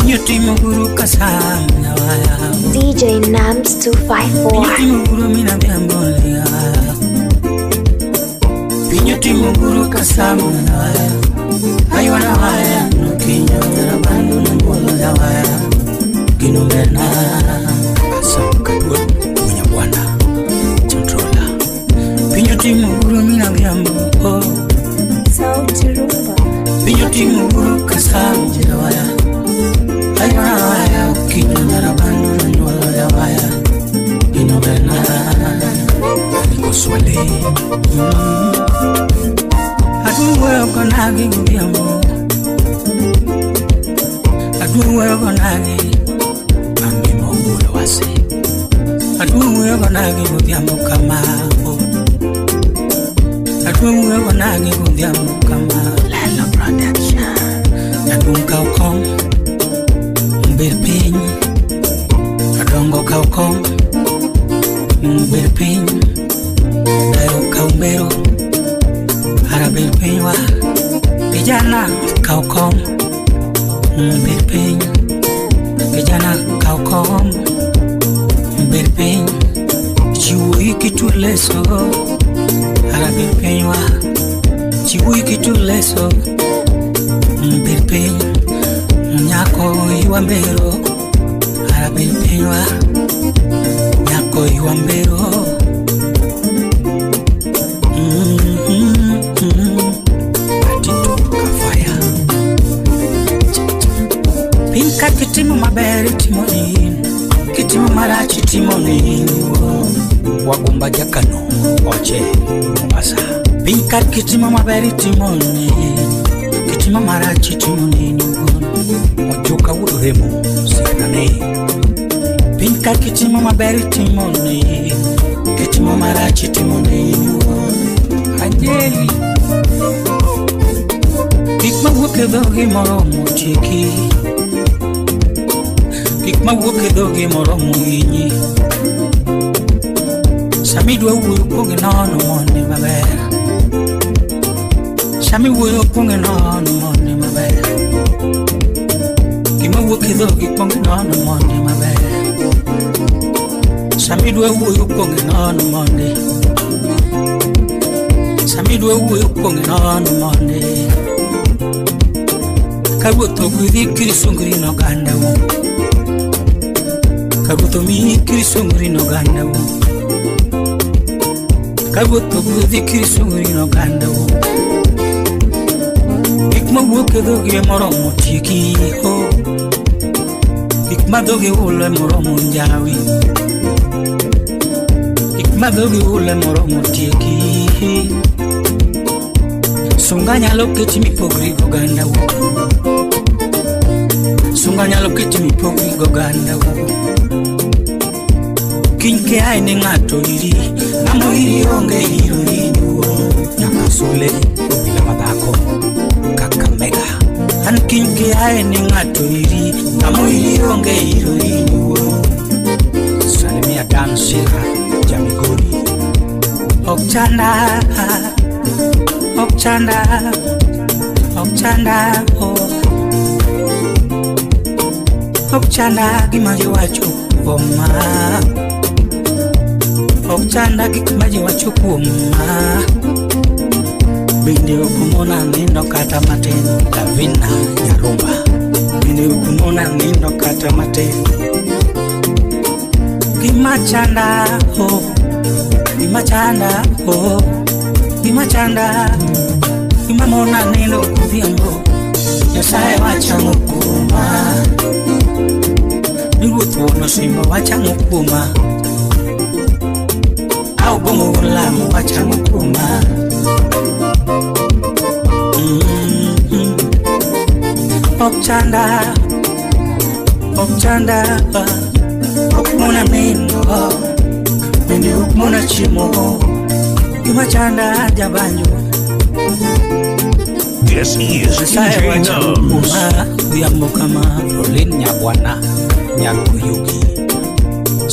Pinyotimo guru kasana waya DJ Nams 254 Pinyotimo guru mina biambolia Pinyotimo guru kasana waya Aywana waya Nukinyo Narabandu Nambolo ya waya Kinumena Asam kadwa Punya bwana Controller Pinyotimo guru mina biambo Sauti Rumba Pinyotimo guru kasana waya Aywana waya Kinyo Narabandu Nambolo ya waya Kinumena Niko swale Aduwe okonagi gubiambo Aduwe okonagi Ambi mongulo wase Aduwe okonagi gubiambo kamao Aduwe okonagi gubiambo kamao Lala production Adunga ukong Mbirping Adongo kaukong Mbirping Dayo kaumbero Arabil penywa Kijana kau kom Berpeny Kijana kau kom Berpeny Chiwui kitu leso Arabil penywa Chiwui kitu leso Berpeny Nyako iwambero Arabil penywa Nyako iwambero Pinka kitimu maberi timonin Kitimu marachi timonin Wagumba jakano Oche Mombasa Pinka kitimu maberi timonin Kitimu marachi timonin Mojoka uruhemu Sikanane Pinka kitimu maberi timonin Kitimu marachi timonin Ajeli Kikma wuke dogi moromo chiki Kikma wuke dogi moromo inyi Samidwe uwe upunge nono mone mabera Sami uwe upunge nono mone mabera Kikma wuke dogi upunge nono mone mabera Samidwe uwe upunge nono mone Samidwe uwe upunge nono mone Kabuto kwithikiri sungri no ganda wo Kabuto mikiri sungri no ganda wo Kabuto kwithikiri sungri no ganda wo Ikma woke doge moromo tiki ho Ikma doge ule moromo njawi Ikma doge ule moromo tiki Sunganya loketi mipogri go ganda wo Sunganya loketi mipogri go ganda wo Kinke aine ngato iri Namo iri onge hiro inu Nakasule Bila madako Kakamega An kinke aine ngato iri Namo iri onge hiro inu Salimia dansira Jamigori Okchanda Okchanda Okchanda Okchanda gimaji wacho oma Okchanda gimaji wacho oma Binde ukumona nindo kata maten Davina Nyarumba Binde ukumona nindo kata maten Gimachanda Gimachanda Gimachanda Gimamona nindo kuviambo Nyasaye wacha mukuma Nirutu wono simba wacha mukuma Au bomo ulamu wacha mukuma Okchanda Okchanda Okmona nindo Bindi okmona chimo Gimachanda jabanyo This is DJ Nams. Viambo kama Rolin Nyabwana Nyakuyuki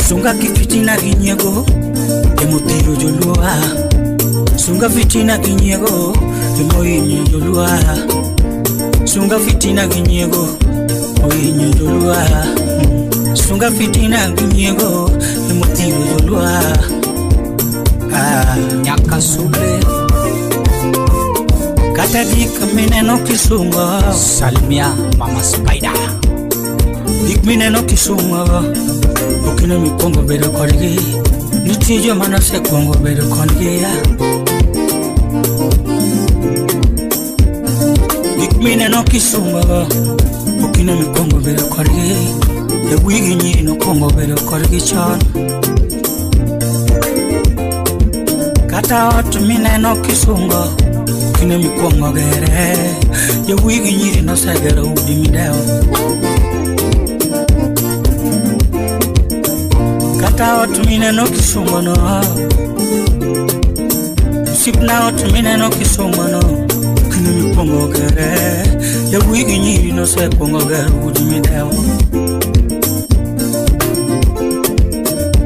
Sunga kifitina kinyego Emutiro jolua Sunga fitina kinyego Emoinye jolua Sunga fitina kinyego Oinyo jolua Sunga fitina ginyego Emotigo jolua Nyaka sule Kata dik mineno kisungo Salmia Mama Spider Dik mineno kisungo Okine mi kongo bedo kodgi Nitijo mano se kongo bedo kodgi Dik mineno kisungo Okine mi kongo bedo kodgi Ya wigi nyiri no kongo bedo kodgi chon Kata otu mineno kisungo Okine mi kongo gere Ya wigi nyiri no segera udi mideo Kata otu mineno kisungo no Sipna otu mineno kisungo no Okine mi kongo gere Ya wigi nyiri no se kongo gere udi mideo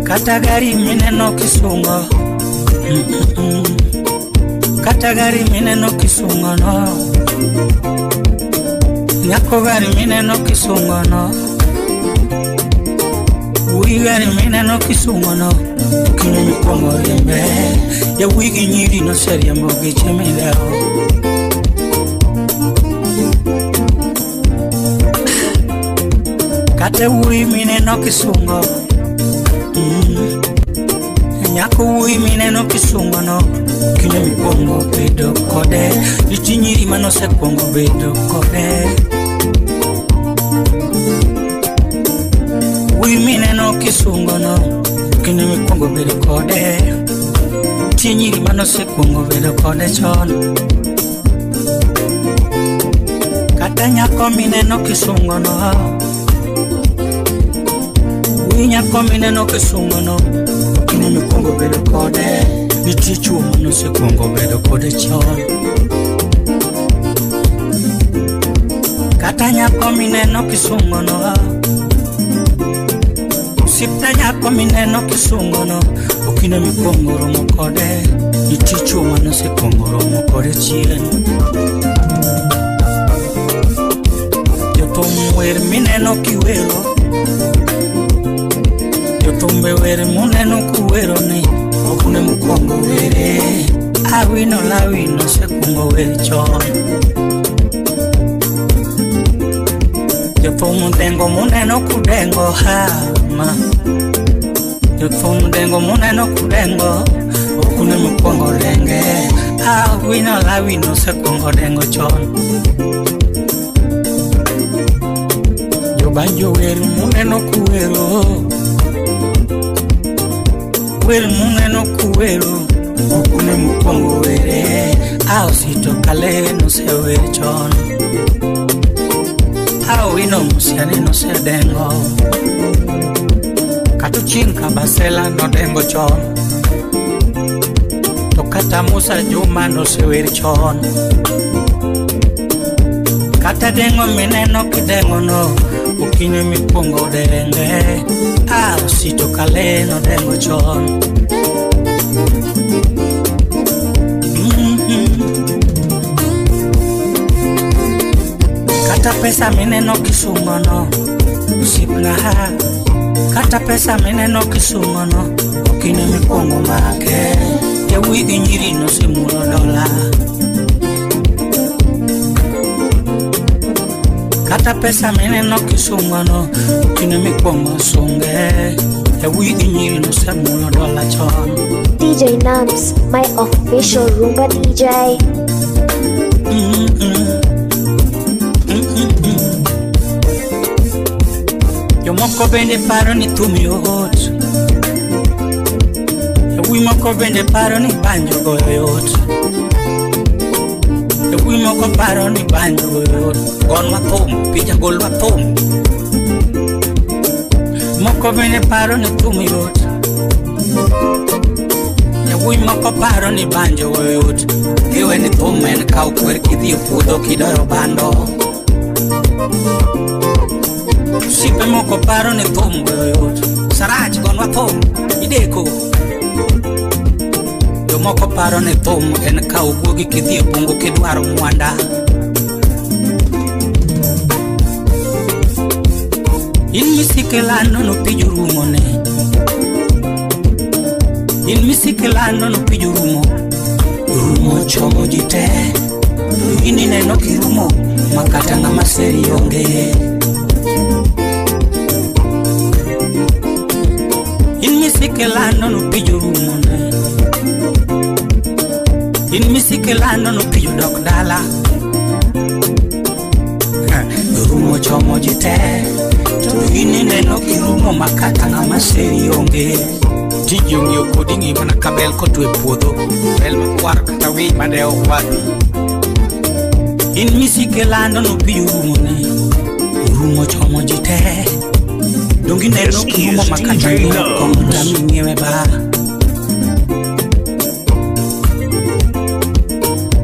Kata gari mineno kisungo Kata gari mineno kisungo no Nyako gari mineno kisungo no Ui gari mineno kisungo no Okine mi kongo rimbe Ya wigi nyiri no seria mogi chemileo Kata ui mineno kisungo Nyako ui mineno kisungo no Okine mi kongo bedo kode Niti nyiri mano se kongo bedo kode Ui mineno kisungo no Okine mi kongo bedo kode Niti nyiri mano se kongo bedo kode chon Kata nyako mineno kisungo no Ui nyako mineno kisungo no Okine mi kongo bedo kode Niti chuo mano se kongo bedo kode chon Kata nyako mineno kisungo no Sipta nyako mineno kisungo no Okine mi kongo romo kode Niti chuo mano se kongo romo kode chien Yotom wer mineno kiwero Yotombe wer muneno kuwero ni Okune mi kongo were Awino lawino se kongo were chon Yotom dengo muneno kudengo hama Yotom dengo muneno kudengo Okune mi kongo renge Awino lawino se kongo dengo chon Yobanjo wer muneno kuwero Wer muneno kuwero Okune mi kongo were Sito kale no se were chon Awino musiani no se dengo Katu chinka basela no dengo chon Tokata Musa Juma no se were chon Kata dengo mineno kidengo no Okine mi kongo denge Sito kale no dengo chon Kata pesa mineno kisungo no Usipna Kata pesa mineno kisungo no Okine mi kongo make Ya wigi nyiri no se mulo dola Kata pesa mineno kisungo no Okine mi kongo sunge Ya wigi nyiri no se mulo dola chon DJ Nams, my official Roomba DJ. Yo moko bende paro ni tumi yot Yo wi moko bende paro ni banjo goyo yot Yo wi moko paro ni banjo goyo yot Gon wathum, pija gol wathum Moko bende paro ni tumi yot Yo wi moko paro ni banjo goyo yot Kiwe ni thum en kau kwer kidhi puodho kidoyo bando Sipe moko paro ni thum goyo yot Sarach gon wathum, ideko Yo moko paro ni thum en kau guogi kidhi bungo kidwaro mwanda In misikelano no pijurumo ne. In misikelano no pijurumo. Rumo chomo jite. Ini neno kirumo. Makata nga maseri yonge. In misikelano no pijurumo ne. In misikelano no pijudok dala. Rumo chomo jite. Ini neno kirumo makata nga maseri yonge. Tijungi okudingi mana kabel kotu epuodo. Bel makwar kata wei madeo wapi. In misikelano no pijurumo ne. Rumo chomo jite. Dongi neno kirumo makata nga komuta minyewe ba.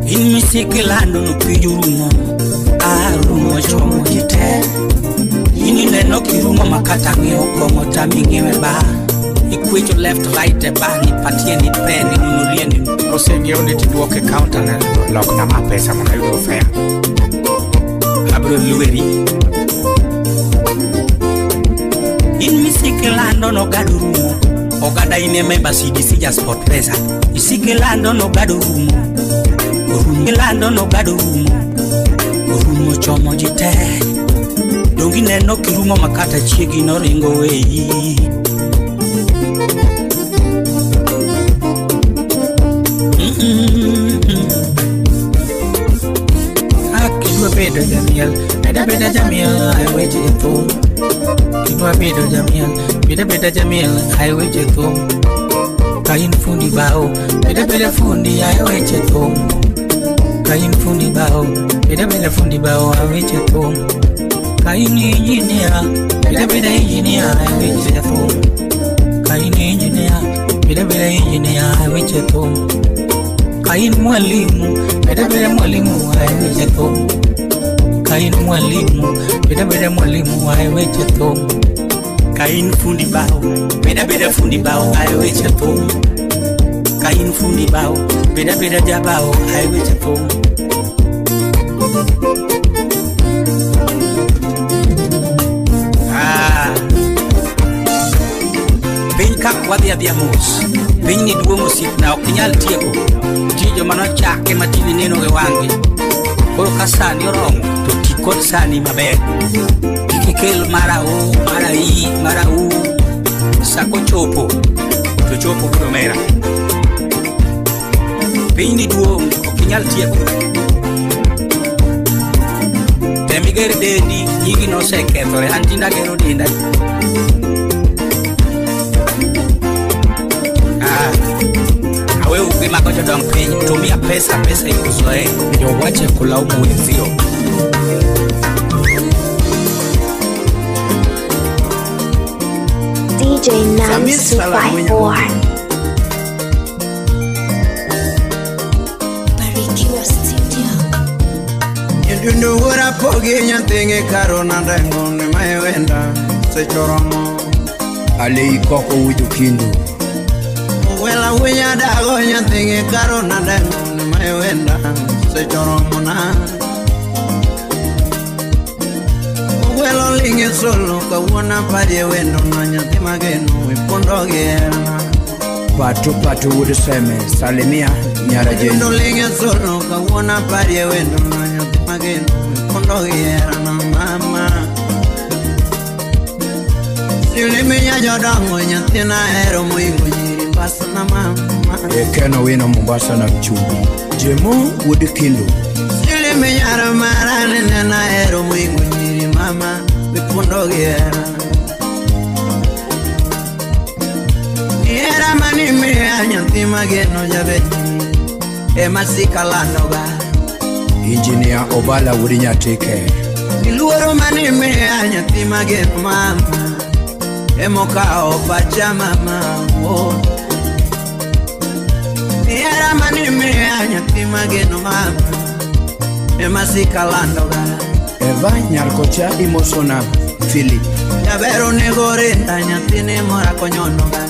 In misikelano no pijurumo. Rumo chomo jite. Ini neno kirumo makata nga komuta minyewe ba. Equate your left right ba ni patie ni pe ni nunulie ni. Kosenge yone tiduoke counter na lock na mapesa mwana yudo fea. Abro lueri. In misikelando no gadurumo. Ogada ine member CDC just sport pesa. Isikelando no gadurumo. Rumelando no gadurumo. Rumo chomo jite. Dongi neno kirumo makata chiegi no ringo wei. Bedo Jamiel, beda Jamiel, I wait it home. Kinwa bedo Jamiel, beda Jamiel, I wait it home. Kain fundi bao, beda fundi, I wait it home. Kain fundi bao, beda fundi bao, I wait it home. Kain engineer, beda engineer, I wait it home. Kain engineer, beda engineer, I wait it home. Kain mwalimu, beda mwalimu, I wait it home. Kain mwalimu, beda mwalimu, I wait at home. Kain fundi bao, beda fundi bao, I wait at home. Kain fundi bao, beda jabao, I wait at home. Pinka wadia diamos, pinni duomo sit na okinyal tieko. Tijo manochake matini neno ge wangi. Koro kasani orongo, to tikot sani mabe. Kikel marau, sako chopo, to chopo promera. Pini duo, okinyal tieko. Temigere dendi, yigi no seketore, antinda gero dinda. Awe ukima kojo dong pay, tumia pesa ikuzoe. Ndio wache kulaumu wenzio. DJ Nams 254. Barikiwa Studio. Yundu wura pogi nyantingi karona dengo ni mayewenda sechoromo. Ali koko wuju kindu. Wela winya dago nyantingi karona dengo ni mayewenda sechoromo na. Welo lingi solo kawona padye wendo na nyanti mageno wipondo gena. Patu uduseme salimia nyaraje. Welo lingi solo kawona padye wendo na nyanti mageno wipondo gena mama. Siliminya jodango nyanti na hero mwingo nyiri mbasa na mama. Ekeno wino Mombasa na mchumbi Jemo wudi kindu. Siliminya ramarane na hero mwingo nyiri mama wipondo gena. Era mani me nyanti mageno jabeti emasika landoga. Engineer Obala wudi nyatike. Iluoro mani me nyanti mageno mama emoka opacha mama wo. Era mani me nyanti mageno mama emasika landoga. Eva nyarkocha imosona Philip. Yabero negore nyanti ne mora konyonoga.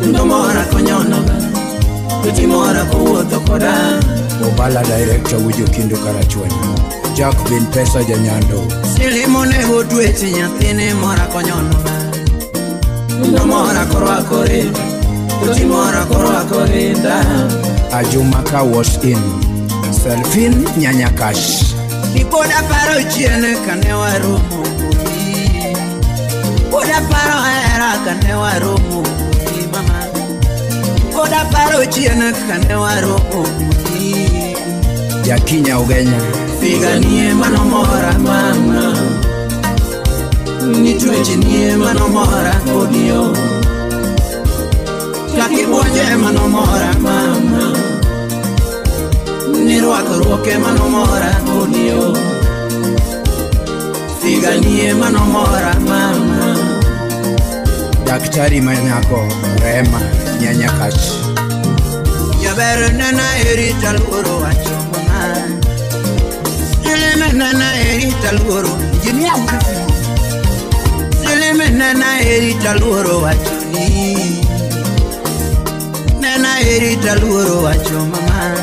Ndo mora konyonoga. Kuti mora kuwoto koda. Obala director Wijo Kindo Karachwani. Jack bin pesa janyando. Silimone hudweti nyathine mora konyono. Mora korwa korinda. Mora korwa korinda. Ajumaka was in. Selfin Nyanyakash. Nipoda paro chiene kane warumo. Poda paro era kane warumo. Mama. Poda paro chiene kane warumo. Jakinya Ugenya. Figanie manomora mama. Nitwechinie manomora kodio. Kakibonje manomora mama. Nirwakoruoke manomora kodio. Figanie manomora mama. Daktari Manyako Rema Nyanyakash. Yaber nana erita luro wacho mama. Nana erita luro jinia ukafi. Nana erita luro wachoni. Nana erita luro wacho mama.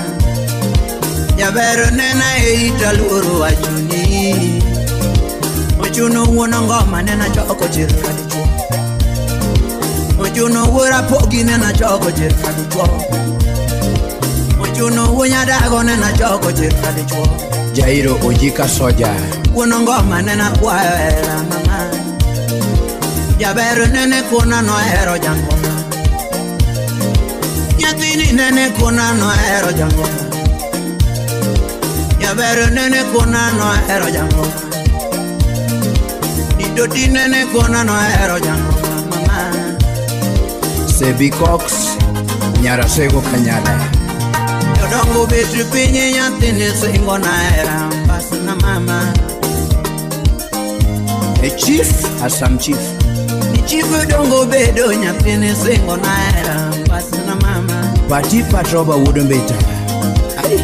Yaber nana erita luro wachoni. Ochuno wona ngoma nena choko chirka dicho. Ochuno wora pogi nena choko chirka dicho. Ochuno wonya dago nena choko chirka dicho. Jairo Ojika Soja. Wona ngoma nena kwaera mama. Jaber nene kuna no hero jangoma. Nyatini nene kuna no hero jangoma. Jaber nene kuna no hero jangoma. Idoti nene kuna no hero jangoma mama. Sebi Cox Nyarasego Kanyada. Yodongo betu pinye nyatini singo na era basna mama. A chief Assam chief. Chifu dongo bedo nyatini singo na era basna mama. Pati Patroba Wudumbeta. Ay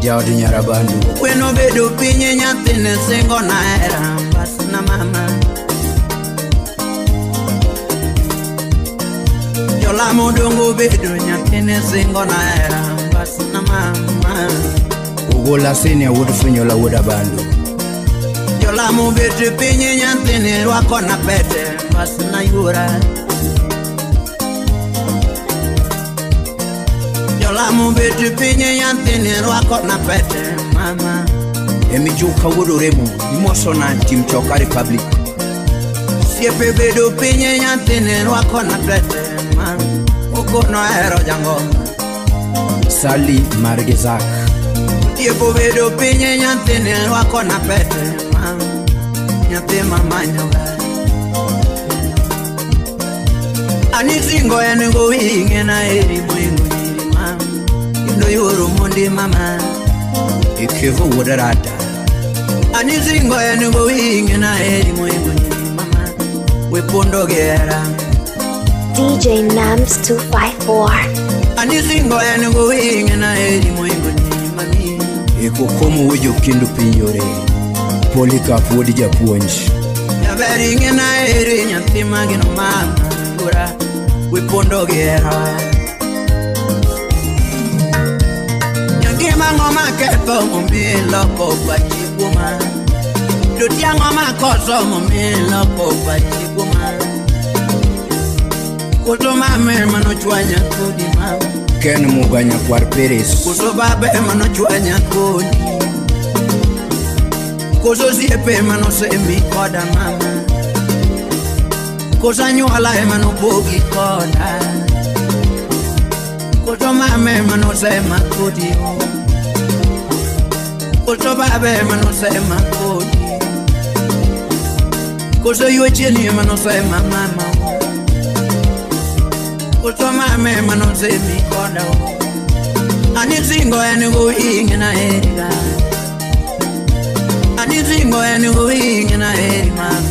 Jawdi Nyarabandu. Weno bedo pinye nyatini singo na era basna mama. Yolamo dongo bedo nyatini singo na era basna mama. Ugola sene wudufunyola wudabandu. Yolamo bedo pinye nyatini wako na pete basna yura. Yolamo bedo pinye nyatini wako na pete mama. Emijuka wudu remo. Imosona Team Choka Republic. Siepe bedo pinye nyatini wako na pete mama. Uko no hero jangoma. Sali Margezak. Siepe bedo pinye nyatini wako na pete mama. Nyate mama nyoga. Ani singo engo winge na eri mwingo nyiri mama. Indo yuru mundi mama. Ikivu wudarada. Ani singo engo winge na eri mwingo nyiri mama. Wepondo gera. DJ Nams 254. Ani singo engo winge na eri mwingo nyiri mami. Ikukomu Wijo Kindo Pinyore. Polycarp Wodi Japuonji. Yaberi nge na eri nyatima gino mama. Ura wepondo gera. Nyangima ngoma keto mumbilo kopa chikuma. Lutia ngoma koso mumbilo kopa chikuma. Kuto mame mano chwanya kudi mama. Ken Muganya Kwar Peres. Kuto babe mano chwanya kudi. Kuto siepe mano semi koda mama. Kuto nyuala mano bogi koda. Kuto mame mano sema kudi. Kuto babe mano sema kudi. Kuto yuechini mano sema mama. Kuto mame mano semi koda. Ani singo enigo inge na eriga. Ani singo enigo inge na eri mama.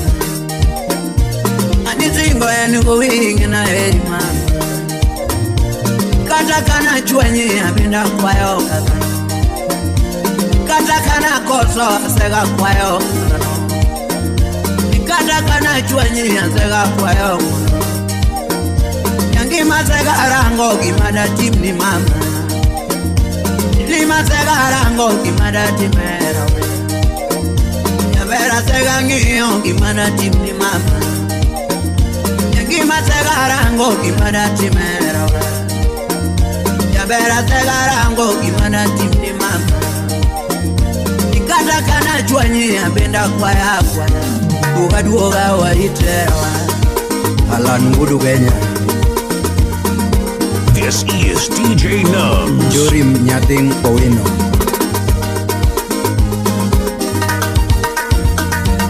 Ani singo enigo inge na eri mama. Kata kana chwenye abinda kwayo kaka. Kata kana koso sega kwayo kaka. Kata kana chwenye sega kwayo kaka. Yangi masega arango gimada timni mama. Gima segarango gimana timera ya vera segangio gimana timni mama gima segarango gimana timera ya vera segarango gimana timni mama nikata kana chwanyi abenda kwa yakwa ugaduoga waitera Alan Wudu Kenya. This is DJ Nums. Jorim Nyating Owino.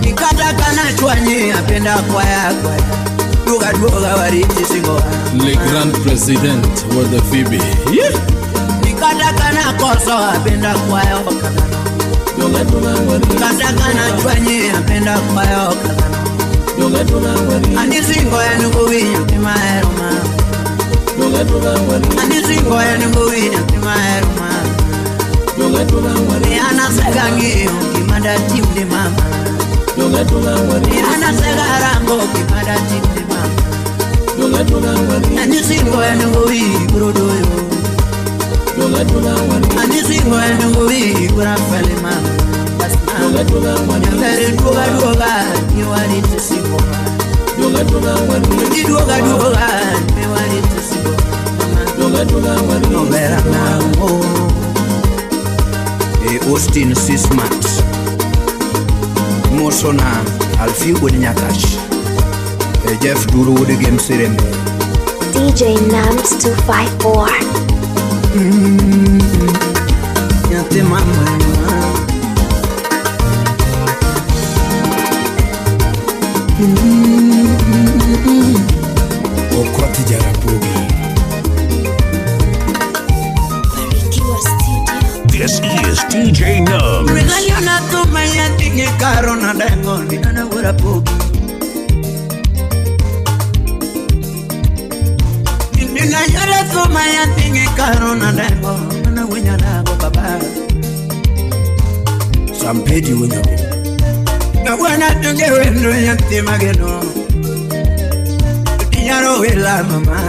Nikata kana chwanyi apenda kwa yakwa duga wariti singo. Le Grand President wa the Phoebe. Nikata kana koso apenda kwa yakwa. Nikata kana chwanyi apenda kwa yakwa. Anisingo ya nukuwinya timaero mama. Anisingo ya nukuwinya timaero mama. Ni anasegangio kimada timdi mama. Ni anasegarango kimada timdi mama. Anisingo ya nukuwinya kurodoyo. Anisingo ya nukuwinya kurafali mama. Nyangere duga ni wali tisibo. Duga ni wali tisibo. No vera namo. Austin Sismat Mosona Alfi Nyakash Jeff Duru Wood Game Sirembe DJ Nums 254. Yate mama. Okoti Jarabugi. This is DJ Nums. Milaniona tuma ya tinge karo na dengo nina wura pugi. Milaniona tuma ya tinge karo na dengo nina winya nago baba. Sampedi Winyabo. Na wana tunge wendo ya timageno. Tinyaro wila mama.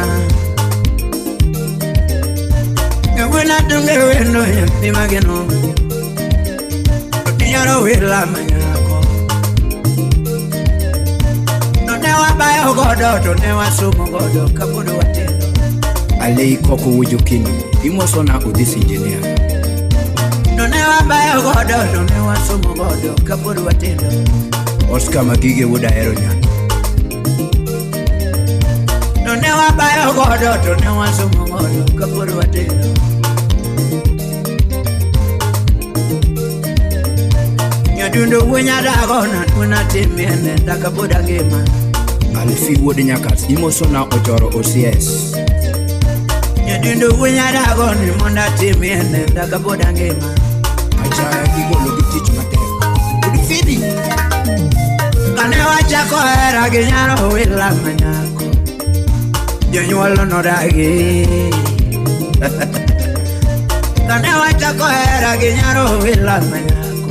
Na wana tunge wendo ya timageno. Tinyaro wila manyako. No newa bayo godo, no newa sumo godo, kabudu watendo. Alei Koko Wujukini Imosona Udis Engineer. No newa bayo godo, no newa sumo godo, kabudu watendo. Oscar Magige Wuda Eronyan. No newa bayo godo, no newa sumo godo, kabudu watendo. Nyadundo winya dagona, tuna timiene, takabuda gema. Alfi Wood Nyakas Imosona Ojoro OCS. Nyadundo winya dagoni, monda timiene, takabuda gema. Achaya Kigolo Gitich Matek Udifidi Kanewa chako era ginyaro wila manyako Jonyuolo no dagi Kanewa chako era ginyaro wila manyako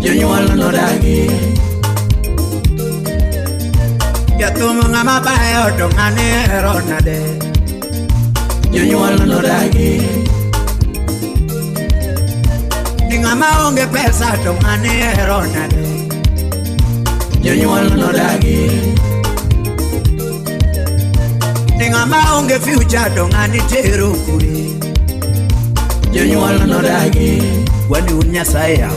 Jonyuolo no dagi Yatumu ngama bayo tongani ero nade Jonyuolo no dagi Ngama onge pesa to mane erona de Jonyuol no dagi Ngama onge future to ngani tero kuri Jonyuol no dagi Wani unya saya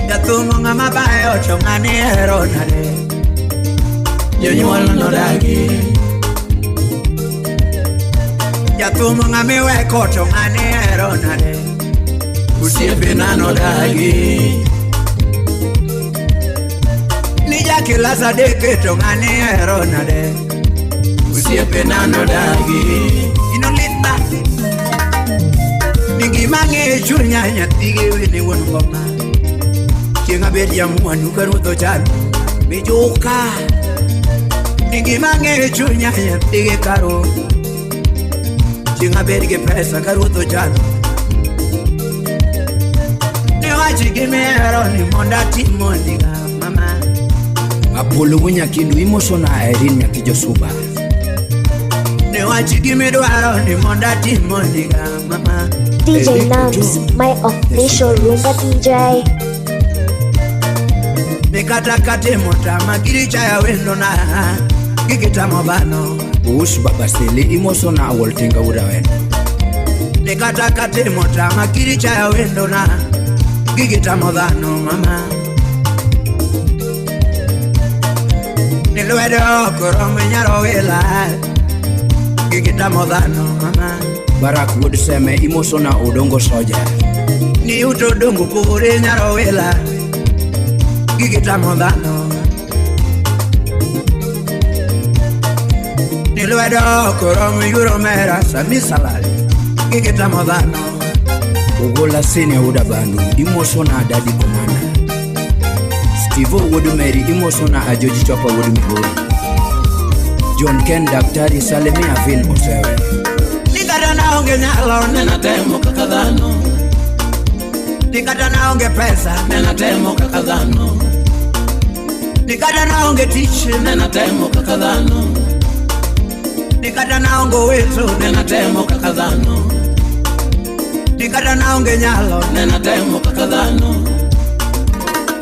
Yatumu ngama bayo to ngani erona de Jonyuol no dagi Yatumu ngami weko to ngani erona de Usiepe nano dagi Nija kila sadeke tongani erona de Usiepe nano dagi Inolita Ningi mange chunya nyatige wini wonukoma Kienga bedi ya mwanuka ruto chano Mijuka Ningi mange chunya nyatige karo Kienga bedi ke pesa karuto chano Chigimero ni monda timondiga mama Apolo Winyakindu Imosona Irene Nyakijo Suba Ne wachigi midwaro ni monda timoniga mama. DJ Nums, my official Rumba DJ. Nikatakate motama kiricha ya wendo na gigita mobano. Ush baba sili imoso na awoltinga uda wendo. Nikatakate motama kiricha ya wendo na gigita mobano mama. Niluedo koromu nyaro wela gigita mobano mama. Barak would seme imoso na udongo soja. Ni utodongo pure nyaro wela gigita mobano. Niluedo koromu yuro mera samisalali gigita mobano. Ugola sene uda bandu imoso na dadi komanda. Steve would marry imoso na ajoji chopa would mihuri. John Ken daktari salemi avil mosewe. Nikata naonge nyalo nena temo kakadhano. Nikata naonge pesa nena temo kakadhano. Nikata naonge tiche nena temo kakadhano. Nikata naonge weto nena temo kakadhano. Nikata naonge nyalo nena temo kakadhano.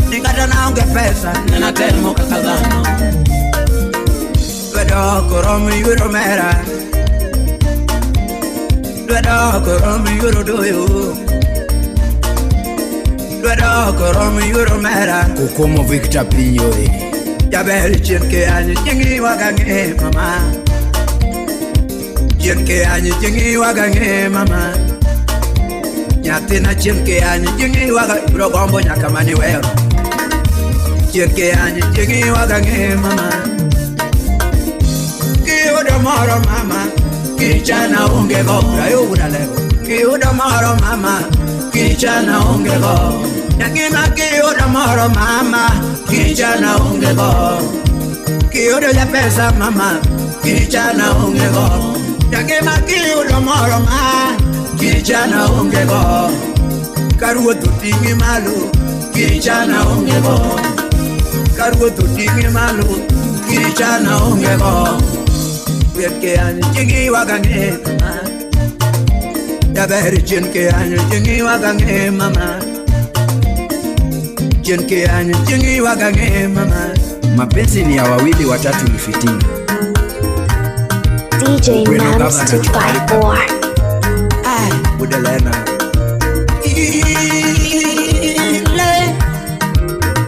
Nikata naonge pesa nena temo kakadhano. Wedo koromu yuro mera. Wedo koromu yuro doyo. Wedo koromu yuro mera. Ukomo Victor Pinyori. Jabel chinke anyi jingi wagange mama. Chinke anyi jingi wagange mama. Nyatina chinke anyi jingi wagange bro gombo nyakamani weo. Chinke anyi jingi wagange mama. Kiyodo moro mama. Kichana ungego rayo udalego. Kiyodo moro mama. Kichana ungego. Nyangima kiyodo moro mama. Kichana ungego. Kiyodo ya pesa mama. Kichana ungego. Nyangima kiyodo moro mama. Kichana ungego. Karuo tutingi malu. Kichana ungego. Karuo tutingi malu. Kichana ungego. Weke anyi jingi wagange mama. Jaberi chinke anyi jingi wagange mama. Chinke anyi jingi wagange mama. Mapenzi ni ya wawili watatu ni fitina. DJ Nums 254. Ay, Budalena.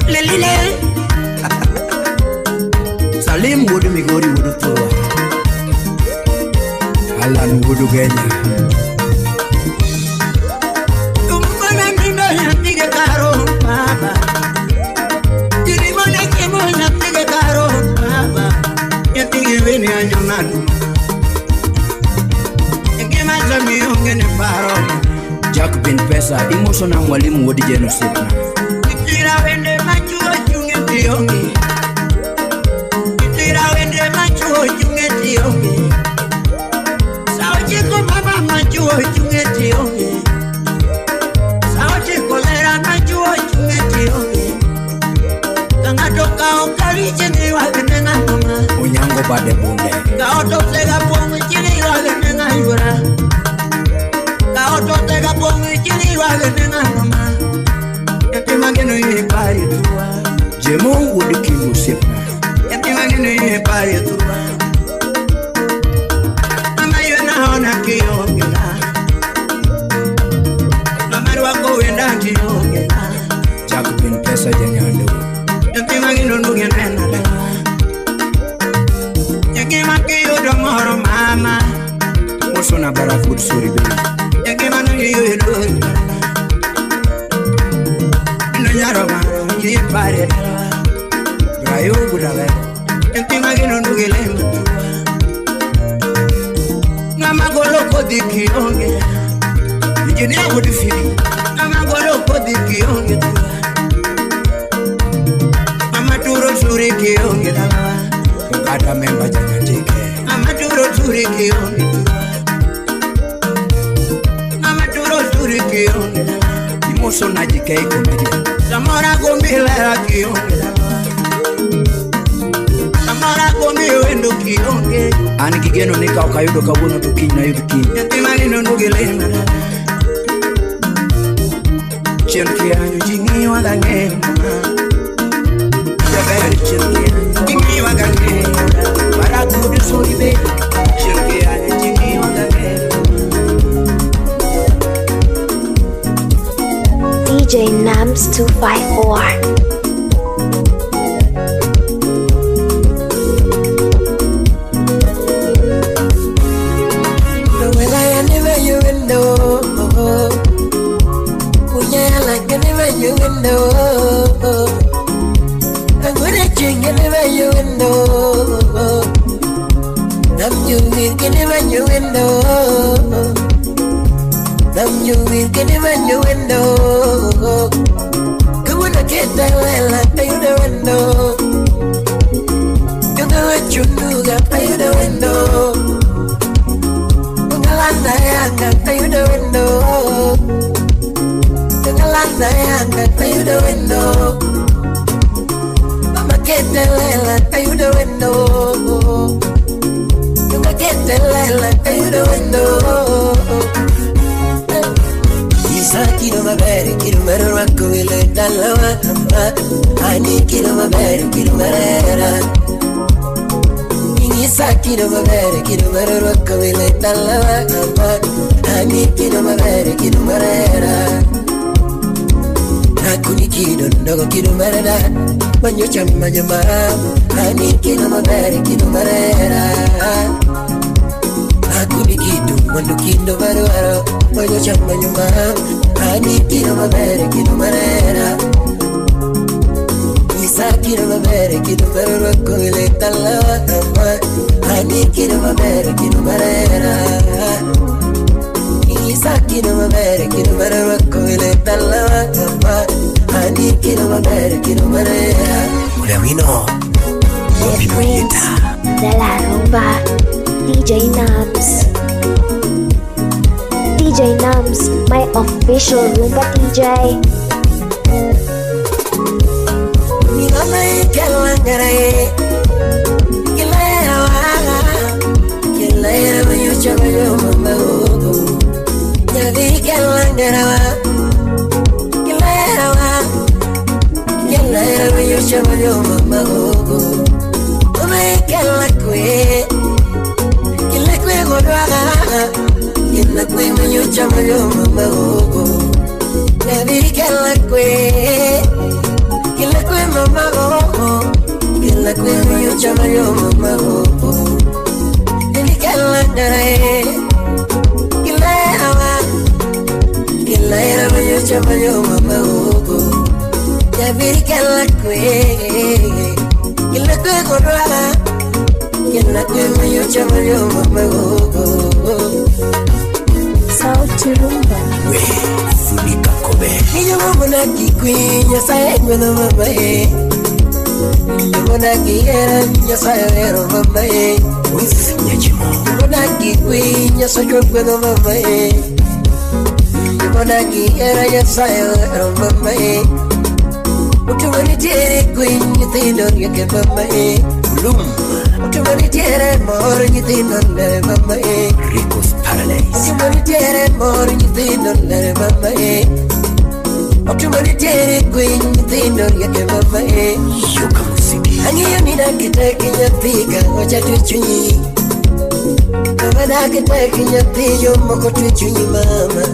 Le. Salim wudu migori wudu toa. Alan wudu Kenya. Tumbana nino ya pige karo baba. Jirimone kemo ya pige karo baba. Ya pige veni anjonadu. Ngema zami ongene faro. Jack bin pesa imoso na mwalimu wodi jeno sipna. Kitira wende machuo chunge tiongi. Kitira wende machuo chunge tiongi. Sao chiko mama machuo chunge tiongi. Sao chiko lera machuo chunge tiongi. Kangato kao kari chini wakene nga mama. Onyango bade bunde. Kao topsega pongu chini wakene nga yura. Kao topsega pongu chini wakene nga mama. Yatimageno ye pari tuwa. Jemo wodi kibu sipna. Yatimageno ye pari tuwa. Mama yona ona kiyongela. Mama wako wenda kiyongela. Jack bin pesa janyando. Yatimageno nduge nena lewa. Yakimakiyo moro mama. Moso na Barak wood suri be. Yakimano yiyo Nyaro maro ye pare. Rayo budale. Yatimageno nduge lema. Ngama golo kodi kiyonge. Jini ya wodi fili. Ngama golo kodi kiyonge tuwa. Mama turo suri kiyonge dawa. Kata memba janyatike. Mama turo suri kiyonge tuwa. Mama turo suri kiyonge dawa. Imoso na jikei komedia. Samora gombila kiyonge dawa. Samora gombi wendo kiyonge. Aniki igeno ni ka okayudo kawuono to kiny na yud kiny. Nyathi magino ndugelema chien kianyo jing'iwa gang'eyo jaber chien kianyo jing'iwa gang'eyo barakudu suri be chien kianyo jing'iwa gang'eyo. DJ Nams 254. Manyo chama jama, ani kino mabere kino marera. Akuni kidu mando kindo barwaro, manyo chama jama, ani kino mabere kino marera. Isa kino mabere kino barwaro koile talawa kama, ani kino mabere kino marera. Isa kino mabere kino barwaro koile talawa kama. Ani kino mabere kino marera. Ulewino The Prince de la Rumba, DJ Nams. DJ Nams, my official Rumba DJ. Minamai kalangarae, kilaya mayucha mayo mama ogo. Yavi kalangarawa, kilaya mayucha mayo mama ogo. Ome kalakwe, kilakwe godwaga, kilakwe mayucha mayo mama ogo. Yavi kalakwe. Kila kwe mama oh, kila kwe miyo chama yo mama oh. Ili kala darae, kila awa, kila era miyo chama yo mama oh. Yabiri kala kwe, kila kwe kodwa, kila kwe miyo chama yo mama oh. Sauti Rumba. we funika kobe. Niyo mwana kikwi nyasaye ngweno mama he. Niyo mwana kiyera nyasaye wero mama he. With nyajimo Niyo mwana kikwi nyasaye ngweno mama he. Niyo mwana kiyera nyasaye wero mama he. Utumani tere kwi nyithindo yake mama he. Bloom Utumani tere moro nyithindo nere mama he. Rico's Paradise. Utumani tere moro nyithindo nere mama he. Utumani tere kwi nyithindo yake mama he. Yuka musiki Angiyo nina kitaki nyathika wacha tuchunyi. Mama kitaki nyathika moko tuchunyi mama.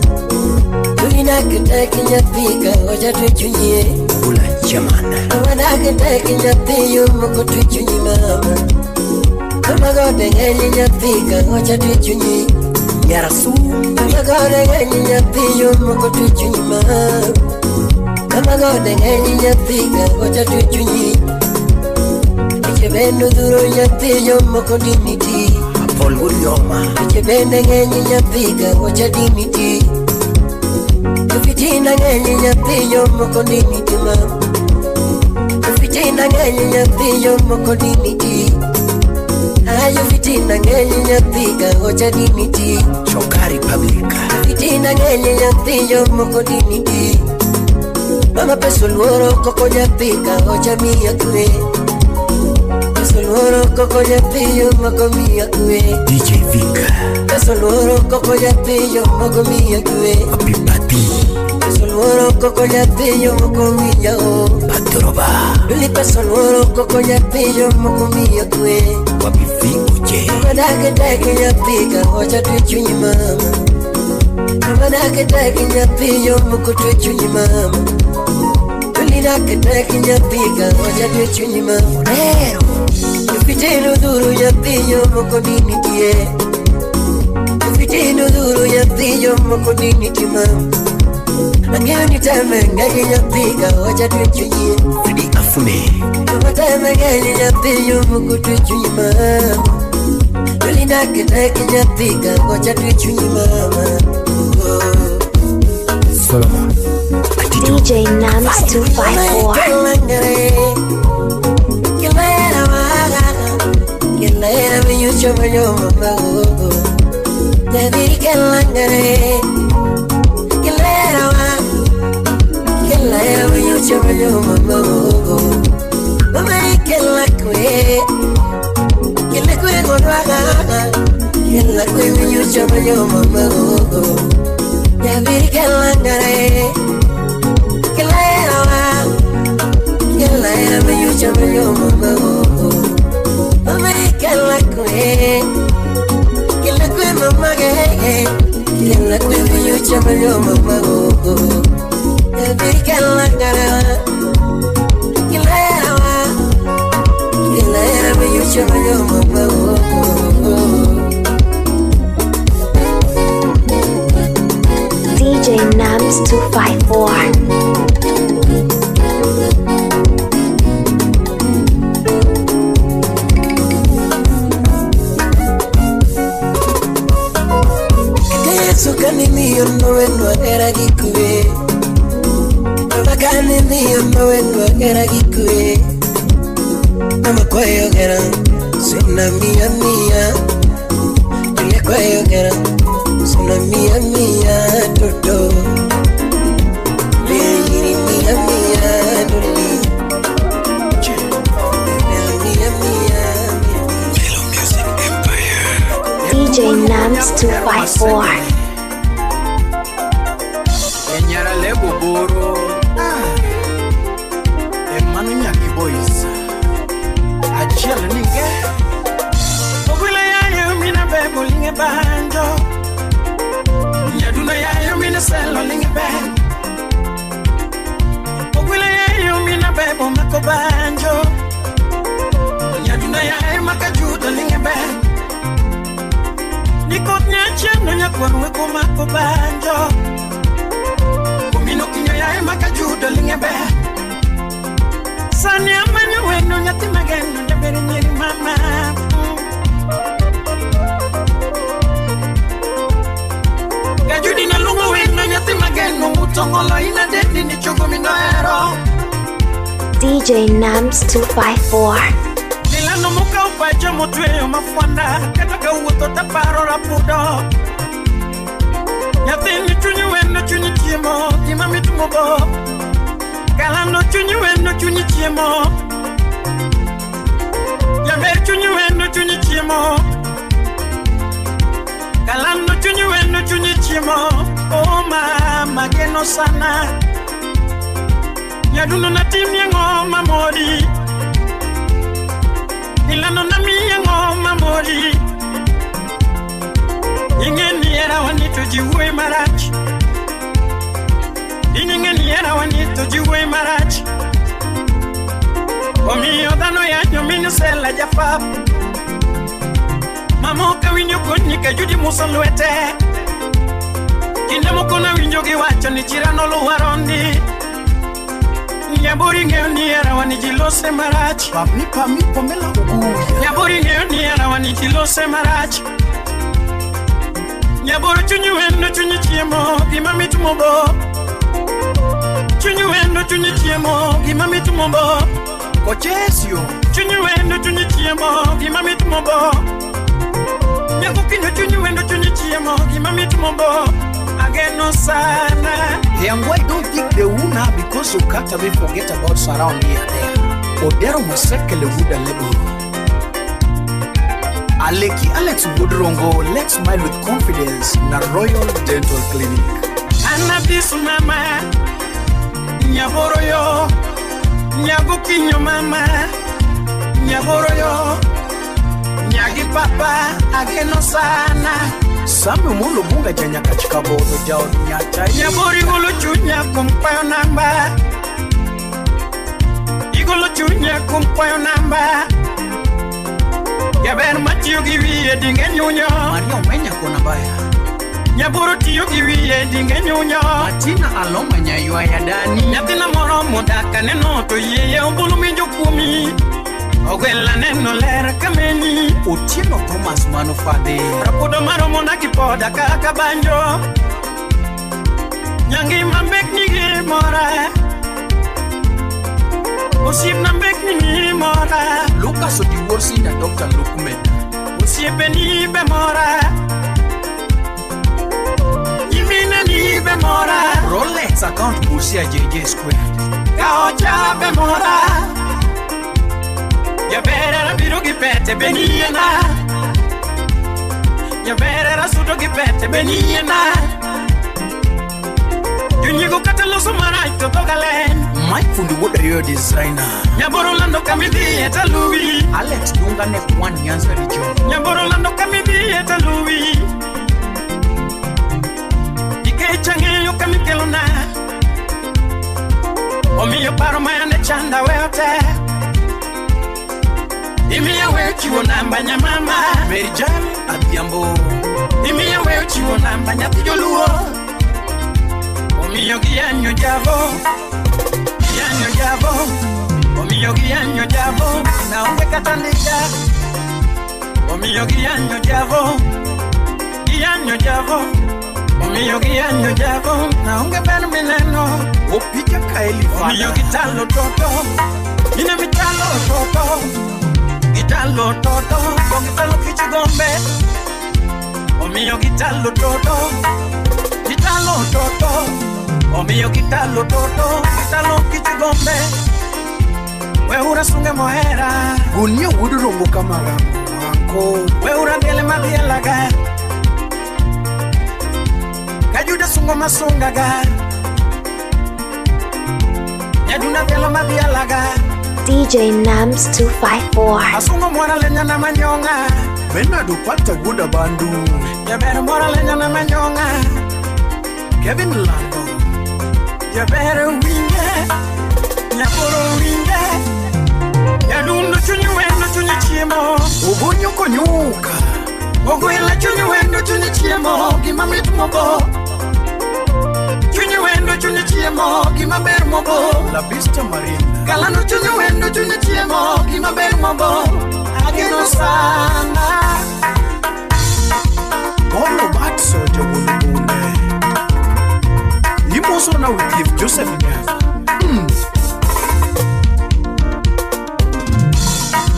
Nina kitaki nyathika wacha tuchunyi. Ula jamana Mama kitaki nyathika moko tuchunyi mama. Mama gode ngenyi nyathika wacha tuchunyi. Yarasu Mama gode ngenyi nyathika moko tuchunyi mama. Mama gode ngenyi nyathika wacha tuchunyi. Chebendo duro nyathika moko diniti. Apol Gurioma Chebende ngenyi nyathika wacha diniti. Fitina ngenyi nyathika moko diniti mama. Fitina ngenyi nyathika moko diniti. Ayo fitina ngenyi nyathika wacha diniti. Shokari Publica Fitina ngenyi nyathika moko diniti. Mama peso luoro koko nyathika wacha miya kwe. Peso Casoloro coco yatillo macomia kue DJ Vika Casoloro coco yatillo macomia kue Papi Pati Casoloro coco yatillo macomia o Patoroba Lili casoloro coco yatillo macomia kue Papi Vikuche Madake dake yatika wacha tuchunyi mama Madake dake yatillo macotwechunyi mama Lili dake yatika wacha tuchunyi mama Nero Fitino duro yatillo macodini tie Fitino duro yatillo macodini timam Angani tame ngaki yatika wacha tuchunyi Fidi Afune Tame ngaki yatillo macotwechunyi mama Lili dake yatika wacha tuchunyi mama Solomon DJ Nams 254. Kila venyu chomayo mama Jadi kelangare Kila venyu chomayo mama Mama kila kwe godwaga Kila kwe venyu chomayo mama Jadi kelangare Kila venyu chomayo mama Mama kila kwe mama ge Kila kwe venyu chomayo mama Jadi kelangare Kila venyu chomayo mama DJ Nams 254. Sukani miyo no era gikue Bakani miyo no era gikue Mama kwayo gera Sina mia Ile kwayo gera Sina mia Toto Leiri mia Doli DJ Nams 254. Enyara lebo boro Emanu nyaki boys Achiel ninge Ogule ya yumina bebo linge banjo Yaduna ya yumina selo linge ben Ogule ya yumina bebo mako banjo Yaduna ya makajudo linge ben Nikot nyache no nyakwanwe kumako banjo Kumino kinyo ya makajudo linge ben Sani amani weno nyati mageno Jaberi nyeri mama Gajudi na lungo weno nyati mageno Mutongolo ina dedi ni chogo minoero DJ Nams 254. Nilano muka upajo mutweyo mafwanda Kataka uwoto taparo rapudo Nyati ni chunyi weno chunyi chimo Kimami tumubo Kalano chunyi weno chunyi chimo Yabe chunyi weno chunyi chimo Kalano chunyi weno chunyi chimo Oh mama geno sana Yaduno na timi ngoma mori Ilano na miya ngoma mori Ingeni era wanito jiwe marachi Ingeni era wanito jiwe marachi Omi odano ya nyomini sela jafap Mamoka winyo kunyika judi musolwete Kinde mokona winyo giwacho ni chirano luwarondi Nyaburi ngeo ni era wanijilose marachi Pami pomela Nyaburi ngeo ni era wanijilose marachi Nyaburu chunyi wendo chunyi chiemo Gimami tumobo Chunyi wendo chunyi chiemo Gimami tumobo Kochesio Chunyi wendo chunyi chiemo Gimami tumobo Nyakukinyo chunyi wendo chunyi chiemo Gimami tumobo Ageno sana Young boy, don't think they will now because you can't even forget about surround here there. Odero Masekele Wuda Lebo. Aleki Alex Woodrongo, let's smile with confidence na Royal Dental Clinic. Anabisu mama, nyaboro yo, nyagukinyo mama, nyaboro yo, nyagi papa, ageno sana. Same mulo bunga janya kachika bodo jao nyata. Nyabori gulu chunya kumpayo namba, igulu chunya kumpayo namba. Yaber matiyo giwiye dinge nyunyo, Maria umenya kona baya. nyaboro tiyo giwiye dinge nyunyo. Matina aloma nyayua ya dani. Nyatina moro modaka neno to yeye umbulu minjo kumi. Ogwela neno lera kameni. Otieno Thomas Manufade. Rapudo maro mona kipoda kaka banjo. Nyangi mambek nigi mora. Usip nambek nigi mora. Lucas Odiworsi na Dr. Lukumen. Usiepe ni be mora. Imina ni be mora. Rolex account Busia JJ Square. Kaocha be mora. Ya vera biro gipete beniena. Ya vera sudo gipete beniena. Yunyigo katalo sumara ito togalen. Mike Fundi Wodario designer. Nyaboro lando kamidi eta Louis. Alex Dunga ne Kwan Nyanza region. Nyaboro lando kamidi eta Louis. Ike change yo kamikelona. Omi yo paro mayane chanda weote. Imi ya weo chiwo namba nya mama. Mary Jan Adhiambo. Imi ya weo chiwo namba nya tijoluo. Omi yo giyanyo javo. Giyanyo javo. Omi yo giyanyo javo. Na unge katandika. Omi yo giyanyo javo. Giyanyo javo. Omi yo giyanyo javo. Na unge benu mineno. Opija Kaeli Fada. Omi yo gitalo toto. Ine mitalo toto. Gitalo toto, con gitalo kichigombe. Omio gitalo toto, gitalo toto. Omio gitalo toto, gitalo kichigombe. Weura sunge mohera, Gunia Woodrongo kamara. Anko. weura gele madielaga. Kajuda sungo masungaga. Yaduna gele madielaga. DJ Nams 254. Asungo mwana lenya na manyonga. Bernard Upata Guda Bandu. Yabere mwana lenya na manyonga. Kevin Lando. Yabere winge. Nyaboro winge. Yadundo chunyu wendo chunyu chiemo. Ubunyo konyuka. Ogwela chunyu wendo chunyu chiemo. Gima mit mobo. Chunyu wendo chunyu chiemo. Gima ber mobo. La Vista Marina. Kalano chunyu wendo chunyu chiemo. Gima ber mobo. Ageno sana. All about Soja Wulubune. Imoso na we give Joseph Nyava.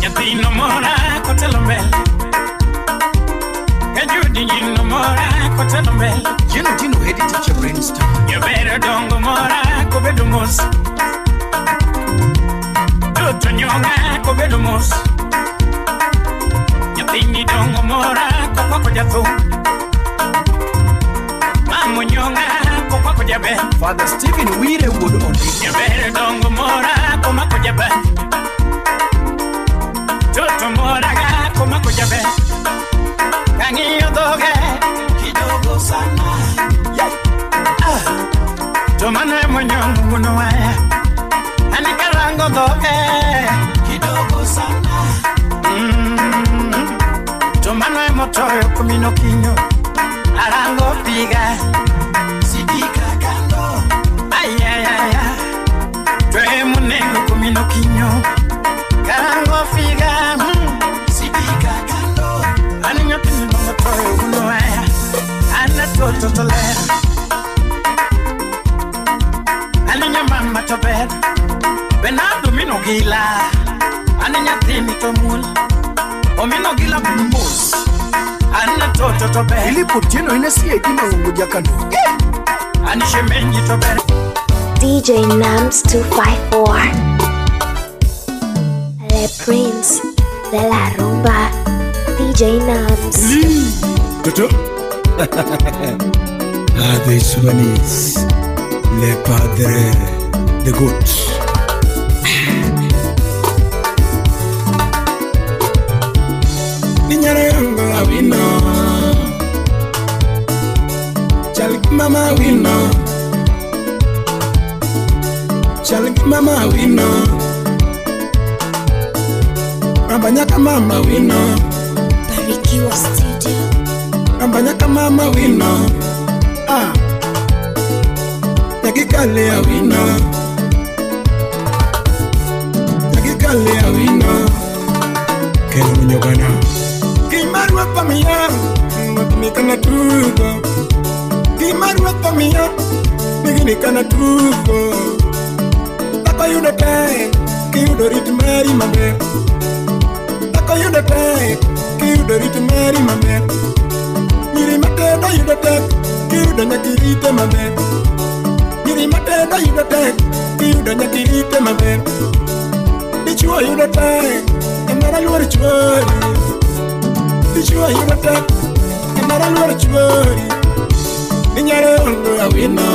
Yatino mora kotelo mbele. Kajudi jino mora kotelo mbele. Jino head teacher brainstorm. Yabere dongo mora kobedo mos. Toto nyonga kobedo mos. Yatini dongo mora kopako jatho. Mamu nyonga kopako jabe. Father Stephen Wire would on it. Yabere dongo mora komako jabe. Toto mora komako jabe. Kangiyo doge kidogo sana. Tomano monyongo nguno waya. Anikarango doge kidogo sana. Tomano motoyo kumino kinyo. Arango piga sidika kando. Ay ay ay ay. Twe munengo kumino kinyo. Karango figa sidika kando. Aninyo tinino motoyo nguno waya. Ana toto tolera. Aninya mama to bed. Benado mino gila. Aninya tini to mul. O mino gila bumbos. Anna toto to bed. Ilipo Tino inasi edima unguja kando. Anishe menji to bed. DJ Nams 254. Le Prince de la Rumba. DJ DJ Nams. Toto. This one is Le Padre, the Good. Niñara yango awino, chalik mama awino, chalik mama awino, ambanyaka mama awino, Barikiwa Studio. ambanyaka mama awino, Nakikale awino, nakikale awino, kero munyogana. Kimarwa pamiya, nikana tugo. Kimarwa pamiya, nikana tugo. Tako yuda tay, kiyuda rit mari mabe. Tako yuda tay, kiyuda rit mari mabe. Niri mateda yuda tay, kiyuda nyakirite mabe. Niri mateda yuda tay, kiyuda nyakirite mabe. Dichua yuda tay, emara luar chuari. Dichua yuda tay, emara luar chuari. Ninyare ongo awino,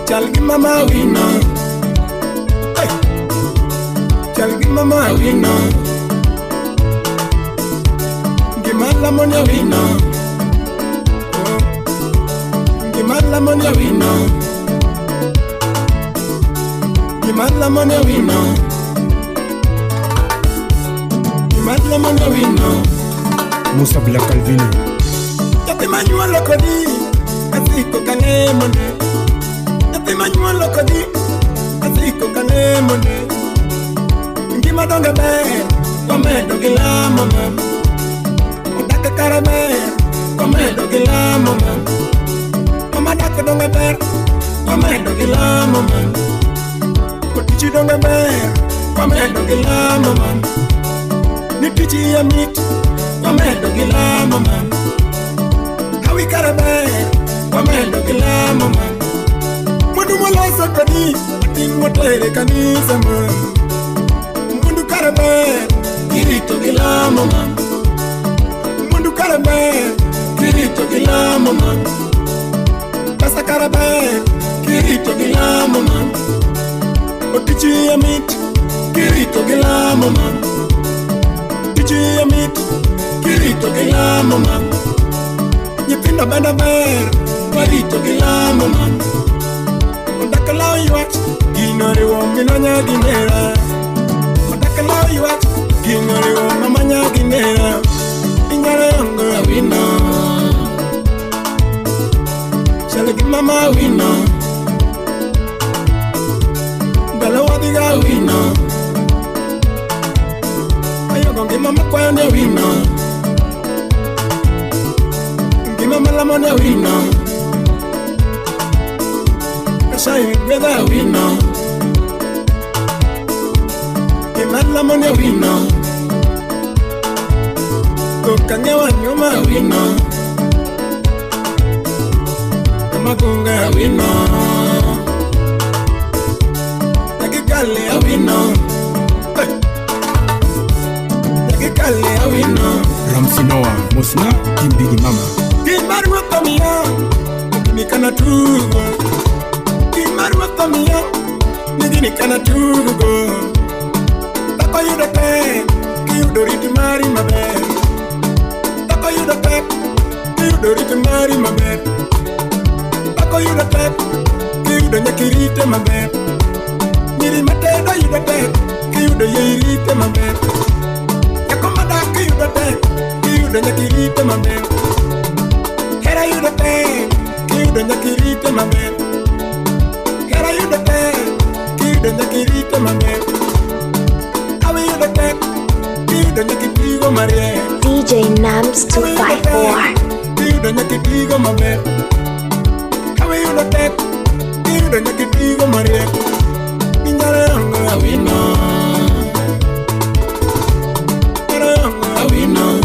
chalgi mama awino, chalgi mama awino, gimala moni awino, gimala moni awino, gimala moni awino, gimala moni awino. Musa Black Calvino. Yate manuwa lokodi, asiko kane monde. Yate manuwa lokodi, asiko kane monde. Ngima donga be, kome dogila mama. Odaka karame, kome dogila mama. Mama daka donga be, kome dogila mama. Kotichi donga be, kome dogila mama. Nitichi ya miti, kome dogila mama. Hawi karabe, wamendo kila mama. Mundu mola sokoni, atin motere kanisa ma. Mundu karabe, kirito kila mama. Mundu karabe, kirito kila mama. Basa karabe, kirito kila mama. Otichi ya miti, kirito kila mama. Otichi ya miti, kirito kila mama. Nyipinda banda ber, warito gila mama. Ondakala yuat, ginore wo minanya ginera. Ondakala yuat, ginore wo mamanya ginera. Inyare yango awino, shalagi mama awino, dala wadiga awino. Ayogongi mama kwayone awino. Mama la money wino, kasai weda wino. Mama la money wino, kokanya wanyuma wino. Mama kunga wino, nakikale wino, nakikale wino. Ramsinoa, Musna, Kimbigi Mama. Kimarwa pamiya, nikana tugo. Kimarwa pamiya, nikana tugo. Tako yuda pe, kiyuda riti mari mabe. Tako yuda pe, kiyuda riti mari mabe. Tako yuda pe, kiyuda nyakirite mabe. Niri mateda yuda pe, kiyuda yirite mabe. Yakomada kiyuda pe, kiyuda nyakirite mabe. Hera you the pain, kill the nakirite my man. Hera you the pain, kill the nakirite my man. How you the pain, kill the nakitigo Maria. DJ Nams 254. Kill the nakitigo my man. How you the pain, kill the nakitigo Maria. Inyara yango awino, inyara yango awino.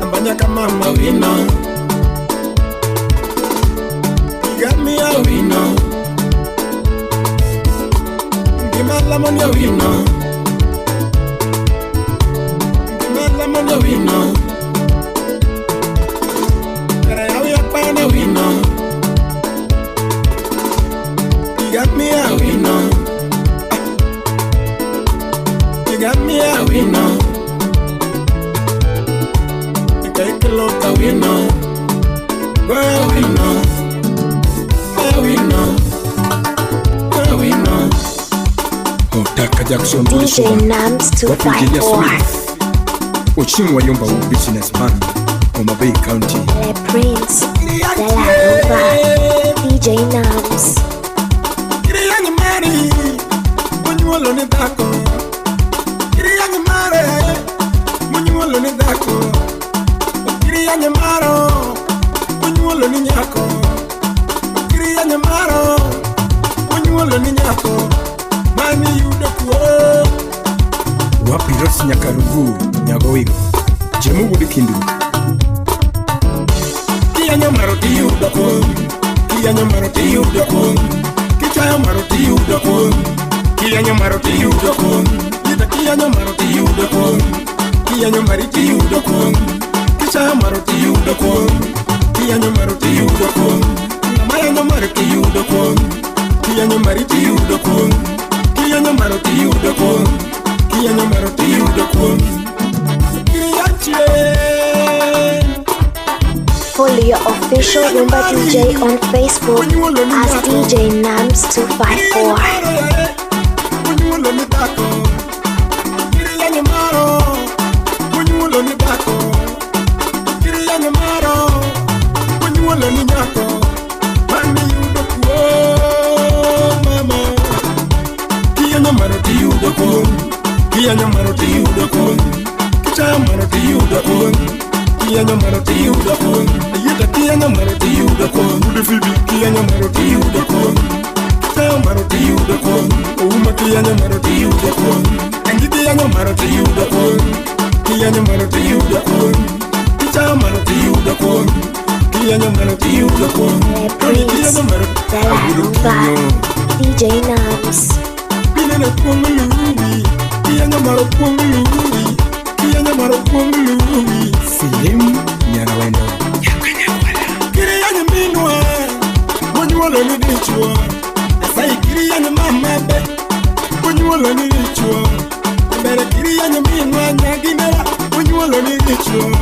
Ambanyaka mama wino, igami ya wino. Ngimala money wino, the winner. We are fine, a winner. You got me a winner. You got me a winner. You take a look a winner. Well, a winner. A winner. A winner. Oh, Daka Jackson. DJ Nams 254. Ochimwa Yomba businessman from Bay County. Le Prince de la Rumba. DJ Nams. Kiriani Mari, Munyuolo ni Dako. Kiriani Mare, Munyuolo ni Dako. Kiriani Maro, Munyuolo ni Nyako. Kiriani Maro, Munyuolo ni Nyako. Mani yudakuo. Wapi Rosi Nyakarugu, Nyagowigo. Jemu Wudikindu. Kianya Maroti yudakuo. Kianya Maroti yudakuo. Kichaya Maroti yudakuo. Kianya Maroti yudakuo. Kianya Maroti yudakuo. Kianya Maroti yudakuo. Kichaya Maroti yudakuo. Kianya Maroti yudakuo. Maya Maroti yudakuo. Kianya Maroti yudakuo. Kianya Maroti yudakuo. Kianya Maroti yudakuo. Follow your official Rumba DJ on Facebook as DJ Nams 254. Kianya Maroti yudakuo. Kichaya Maroti yudakuo. Kianya Maroti yudakuo. Ayuda Kianya Maroti yudakuo. Ulifibi Kianya Maroti yudakuo. Kichaya Maroti yudakuo. Uma Kianya Maroti yudakuo. Angi Kianya Maroti yudakuo. Kianya Maroti yudakuo. Kichaya Maroti yudakuo. Kianya Maroti yudakuo. Le Prince de la Rumba. DJ Nams. Pinana Pongului. Kianya Maroti Pongului. Kianya Maroti Pongului. Silim Nyarawendo. Kirianya Minwa. Munyuolo ni dichwa. Asai Kirianya Mama Be. Munyuolo ni dichwa. Bere Kirianya Minwa Nyaginera. Munyuolo ni dichwa.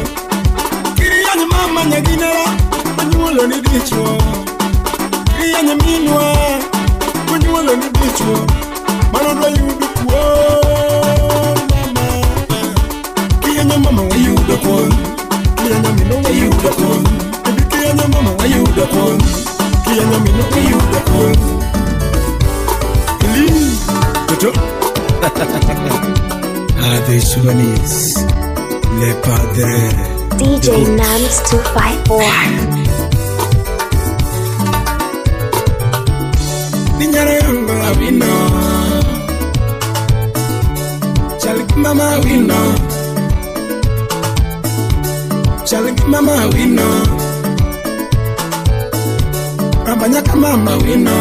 Kirianya Mama Nyaginera. Munyuolo ni dichwa. Kirianya Minwa. Munyuolo ni dichwa. Marodo yudukuo. Mama. Kianya Mama wa yudukuo. Kianya Mino wa yudukuo. Kianya Mama wa yudukuo. Kianya Mino wa yudukuo. Kili. Toto. Ade Sudanese. Le Padre. DJ Nams 254. Ninyare yanga wina. Chalik Mama wina. Chalik Mama wina. Ambanyaka Mama wina.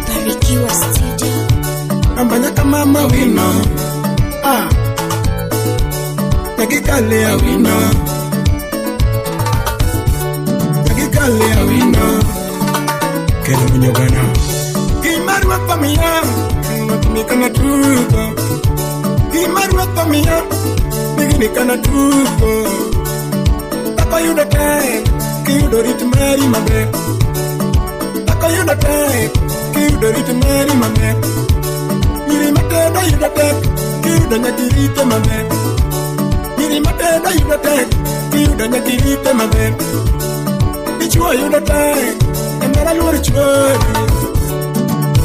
Barikiwa Studio. Ambanyaka Mama wina. Ah. Nagikale ya wina. Nagikale ya wina. Kena mnyogana. Kimarwa pamia. Natumikana tuko. Kimarwa pamia. Niginikana tuko. Tako yuda time. Kiyudo rit mari mabe. Tako yuda time. Kiyudo rit mari mabe. Miri mateda yuda tek. Kiyudo nyakirite mabe. Miri mateda yuda tek. Kiyudo nyakirite mabe. Ichua yuda time. Emera luar chwari.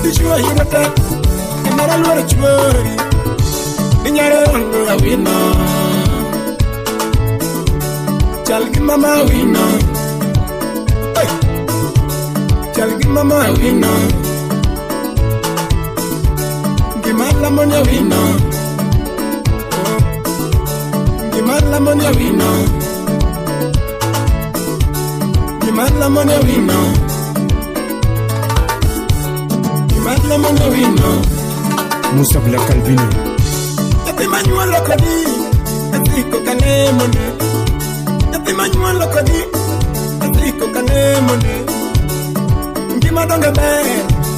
Ichua yuda tek. Emera luar chwari. Ninyare wanga wina. Chalgi Mama wina. Hey. Chalgi Mama wina. Gimala monya wina. Gimala monya wina. Gimala monya wina. Gimala monya wina. Musa Black Calvino. Ati manuala kodi. Atiko kanemone Yati manyuolo kodi Atiko kanemone Ngima donge ber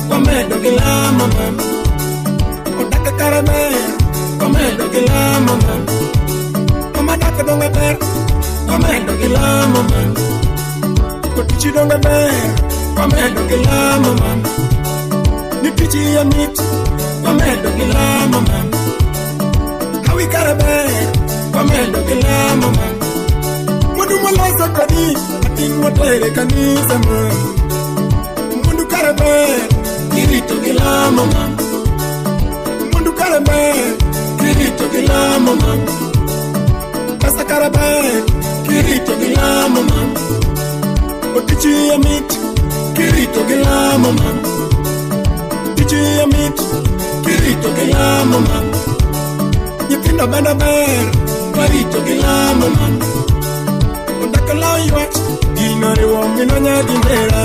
Wamedo gilamo man Odaka karaber Wamedo gilamo man Wamadaka donge ber Wamedo gilamo man Kotichi donge ber Wamedo gilamo man Nipichi ya mit Wamedo gilamo man Hawi karaber Wamedo gilamo man Mundu mwalaza kadi Atin motere kanisa man Mundu karaber Kirito gilamo man Mundu karaber Kirito gilamo man Kasa karaber Kirito gilamo man Otichi ya mit Kirito gilamo man Tichi ya mit Kirito gilamo man Nyipinda benda ber Marito gilamo man Ondaka lao yuat Ginore wongino nyagimera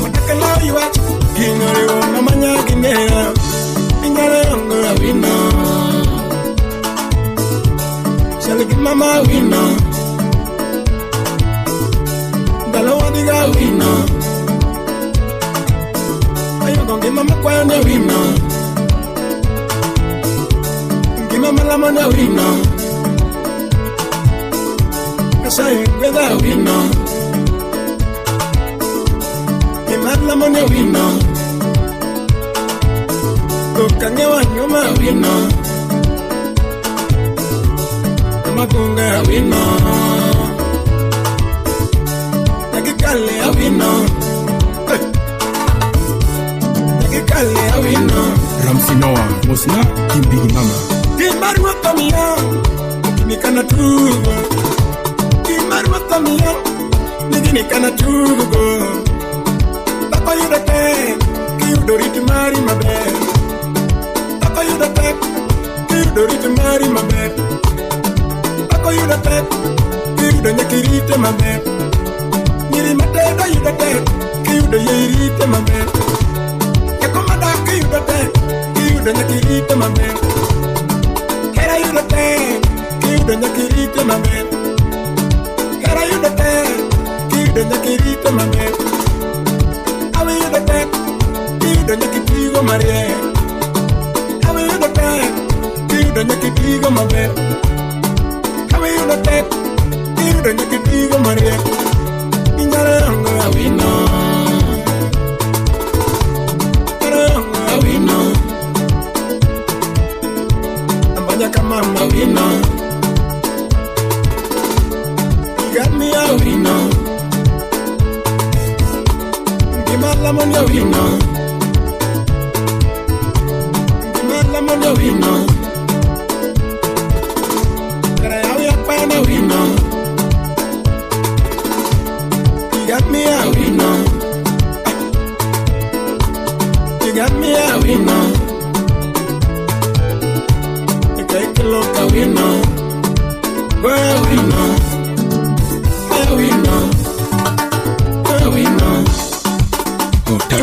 Ondaka lao yuat Ginore wongino nyagimera Inyare yongo ya wina Shaligi mama wina Dalo wadiga wina Ayogongi mama kwa nya wina Mama la mona wina Kasai gweda wina Imad la mona wina Kukange wa nyuma wina Magunga wina Nagikale wina Nagikale wina Ramsi Noah Musna Kimbini Mama Kimarwa kamia, nikana tugo. Kimarwa kamia, nikana tugo. Papa you the tek, you do it marry my bed. Papa you the tek, you do it marry my bed. Papa you the tek, you do nyakirite my bed. Niri mateda you the tek, you do yirite my bed. Yakomada you the tek, you do nyakirite my bed. Kera you the ten, kill the nyakirite my man. Kera you the ten, kill the nyakirite my man. How you the ten, kill the nyakitigo Maria. How you the ten, kill the nyakitigo my man. How you the ten, kill the nyakitigo Maria. Inyara yango awino, inyara yango awino. Mama wina, you got me a wina. Give my lemon a wina. Give my lemon a wina. Can I have your pan a wina? You got me a wina. You got me a wina. Look how we know, where we know, where we know, where we know.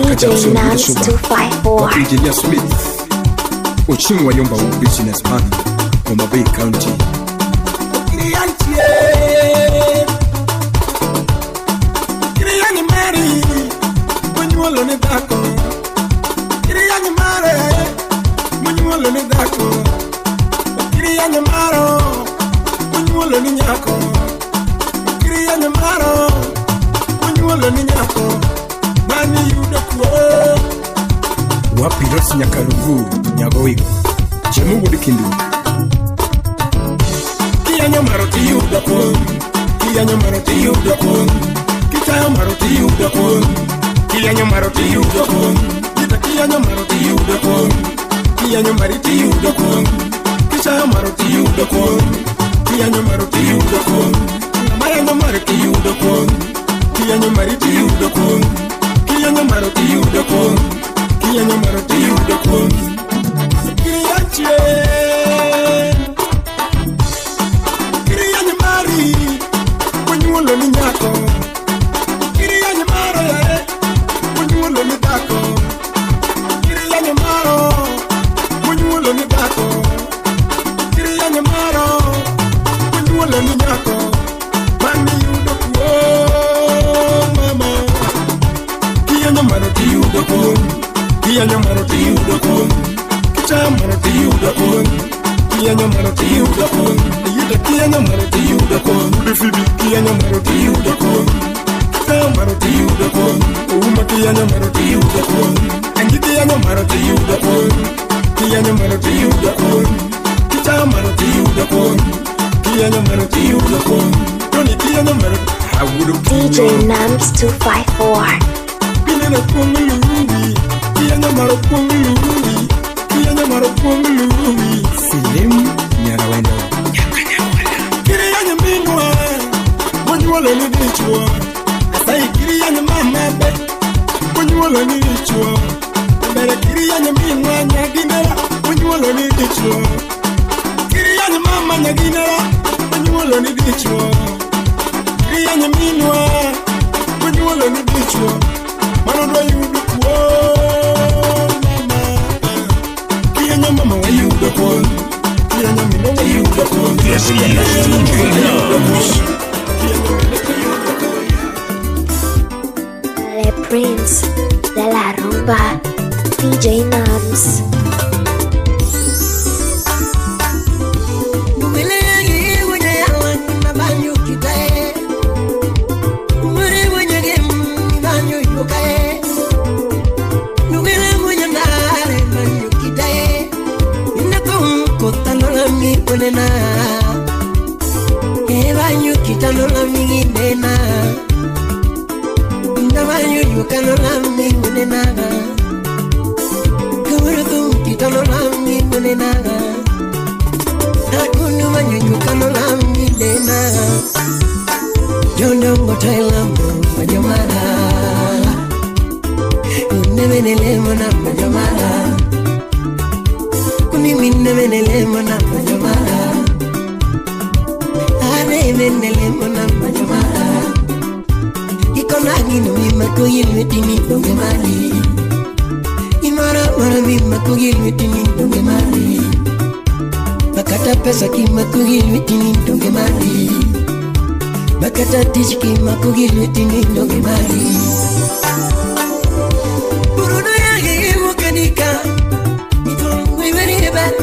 DJ Nams 254 Engineer Smith Ochingwa Yomba businessman from Bay County. Kiriani Mary, when you alone in Daco. Kiriani Mary, when you alone in Daco. Kiriya nyamaro, munyuolo ni nyako. Kiriya nyamaro, munyuolo ni nyako. Mani yuda kuo. Wapi Rosi Nyakalugu, Nyagoigo, Chemungu Dikindu. Kiya nyamaro ti yuda kuo. Kiya nyamaro ti yuda kuo. Kita nyamaro ti yuda kuo. Kiya nyamaro ti yuda kuo. Kita kiya nyamaro ti yuda kuo. Kiya nyamari ti yuda kuo. Kiya maruti yuda kon, kiya maruti yuda kon, maya maruti yuda kon, kiya maruti yuda kon, kiya maruti yuda kon, kiya maruti yuda kon. Kiriyanche, kiriyanyamari, kunyulo ni nyako, kiriyanyamaro ya, kunyulo ni dako, kiriyanyamaro, kunyulo ni dako. yuda kuon kitamara ti yuda kuon kianya mara ti yuda kuon yida kianya mara ti yuda kuon de fibi kianya mara ti yuda kuon kitamara ti yuda kuon uma kianya mara ti yuda kuon angi kianya mara ti yuda kuon kianya mara ti yuda kuon kitamara ti yuda kuon kianya mara ti yuda kuon doni kianya mara DJ Nams 254. Kianya kuongi kianya mara kuongi kianya mara kuongi Silim Nyarawendo kianya minwa wanyuola ni dichwa asai kianya mama be wanyuola ni dichwa bere kianya minwa nyaginera wanyuola ni dichwa kianya mama nyaginera wanyuola ni dichwa kianya minwa wanyuola ni dichwa mano do yudu kwa mama kianya mama wa yudu kwa kianya minwa wa yudu kwa This is DJ Nums. Le Prince de la Rumba, DJ Nams. Bakata pesa kimakugil mitini donge mali Bakata tich kimakugil mitini donge mali Buruno yage iwo kadika Mitongo iweri ban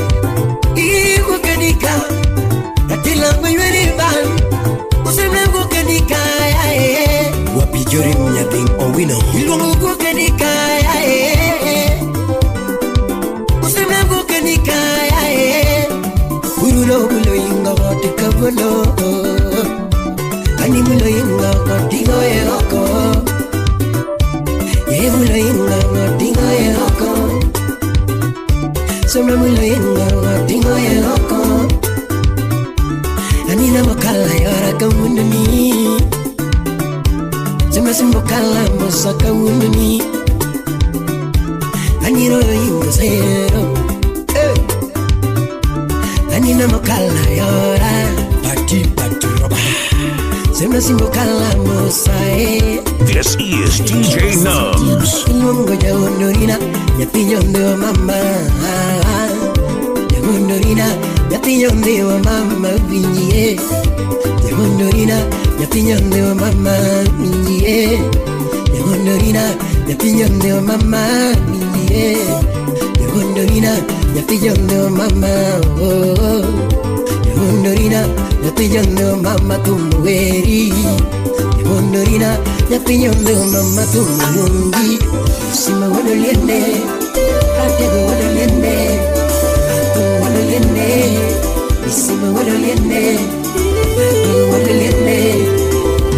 Iwo kadika Ratilango iweri ban Usemlango kadika Wapi jori mnyabing owino Ilwango kadika Usemlango kadika Bulo inga wate kabolo Ani bulo inga wate goye oko Ye bulo inga wate goye oko Soma bulo inga wate goye oko Ani na makala yara kamundani Soma simbo kala mosa kamundani Ani ro inga zero Anina mokala yora Pati roba Semna simbo kala mosae This is DJ Nums. Ilungo jaundorina Yapinyonde mama Jaundorina Yapinyonde mama vinye Jaundorina Yapinyonde mama vinye Jaundorina Yapinyonde mama vinye Jaundorina Yapinyonde mama Jaundorina Yapinyonde mama tumuweri Jaundorina Yapinyonde mama tumuwungi Sima wadoliende Ratego wadoliende Ato wadoliende Isima wadoliende Wadoliende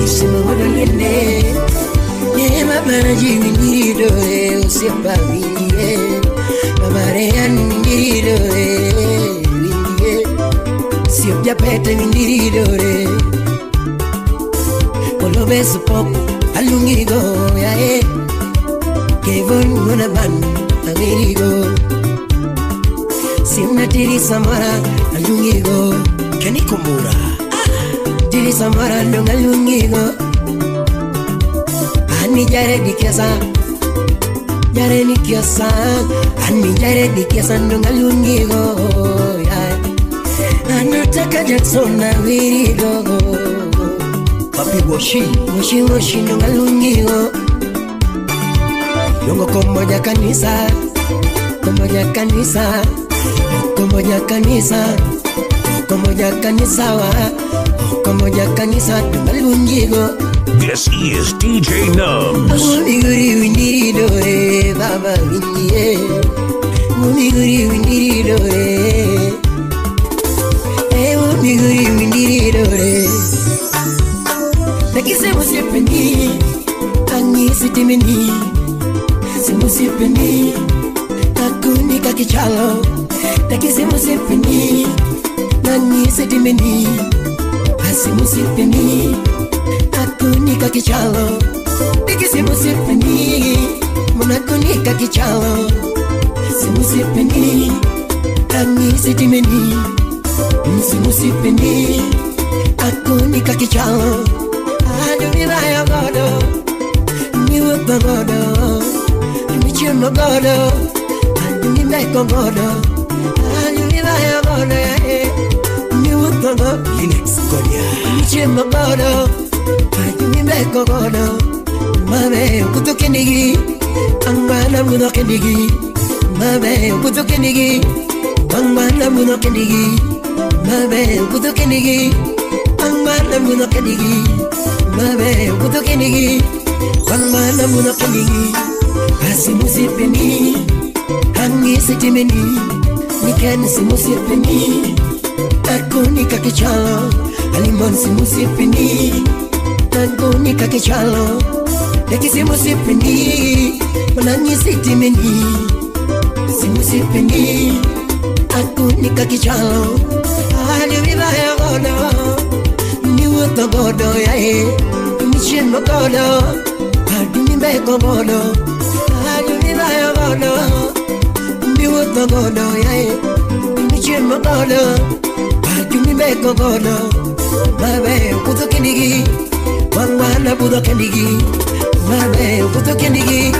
Isima wadoliende Yema banaji windido Usipa vinye Marean mindirido windiye Siop japete mindirido Polo beso pop alungigo ya Kevon gonna ban agirigo Simna tiri samara alungigo Kenny Komura Tiri samara alungigo Ani jare dikiasa Jare dikiasa Ani jare dikiasa alungigo Anataka Jackson na wirigo Papi Woshi alungigo Yongo komoja kanisa como ya kanisa, como ya kanisa, como ya kanisa wa, como ya kanisa tumalungigo. This is DJ Nubs. Mumiguri windiri dore, baba windiye. Mumiguri windiri dore. Mumiguri windiri dore. Nakise musipeni, tangi sitimeni. Simusipeni, takuni kakichalo. Nakise musipeni, tangi sitimeni. Simusipeni, takuni kakichalo. Nakise musipeni, munakuni kakichalo. Simusipeni, tangi sitimeni. Simusipeni, takuni kakichalo. Adumi vaya godo, miwa godo, michemo godo, adumi meko godo, adumi vaya godo, miwa godo, Linux godia, michemo godo, adumi meko godo, mame kutoke nigi, angana munoke nigi, mame kutoke nigi, angana munoke nigi, mame kutoke nigi, angana munoke nigi. Mabe kuto kenigi, wangmana muno kenigi. Asimusipeni, hangi sitimeni. Niken simusipeni, takuni kakichalo. Alimon simusipeni, takuni kakichalo. Leki simusipeni, wanangi sitimeni. Simusipeni, takuni kakichalo. Alivivaya godo. Miwuto godo yae, michemo godo, adumi meko godo, adumi vaya godo. Miwuto godo yae, michemo godo, adumi meko godo. Mabe kuto kenigi, wangwana budo kenigi. Mabe kuto kenigi,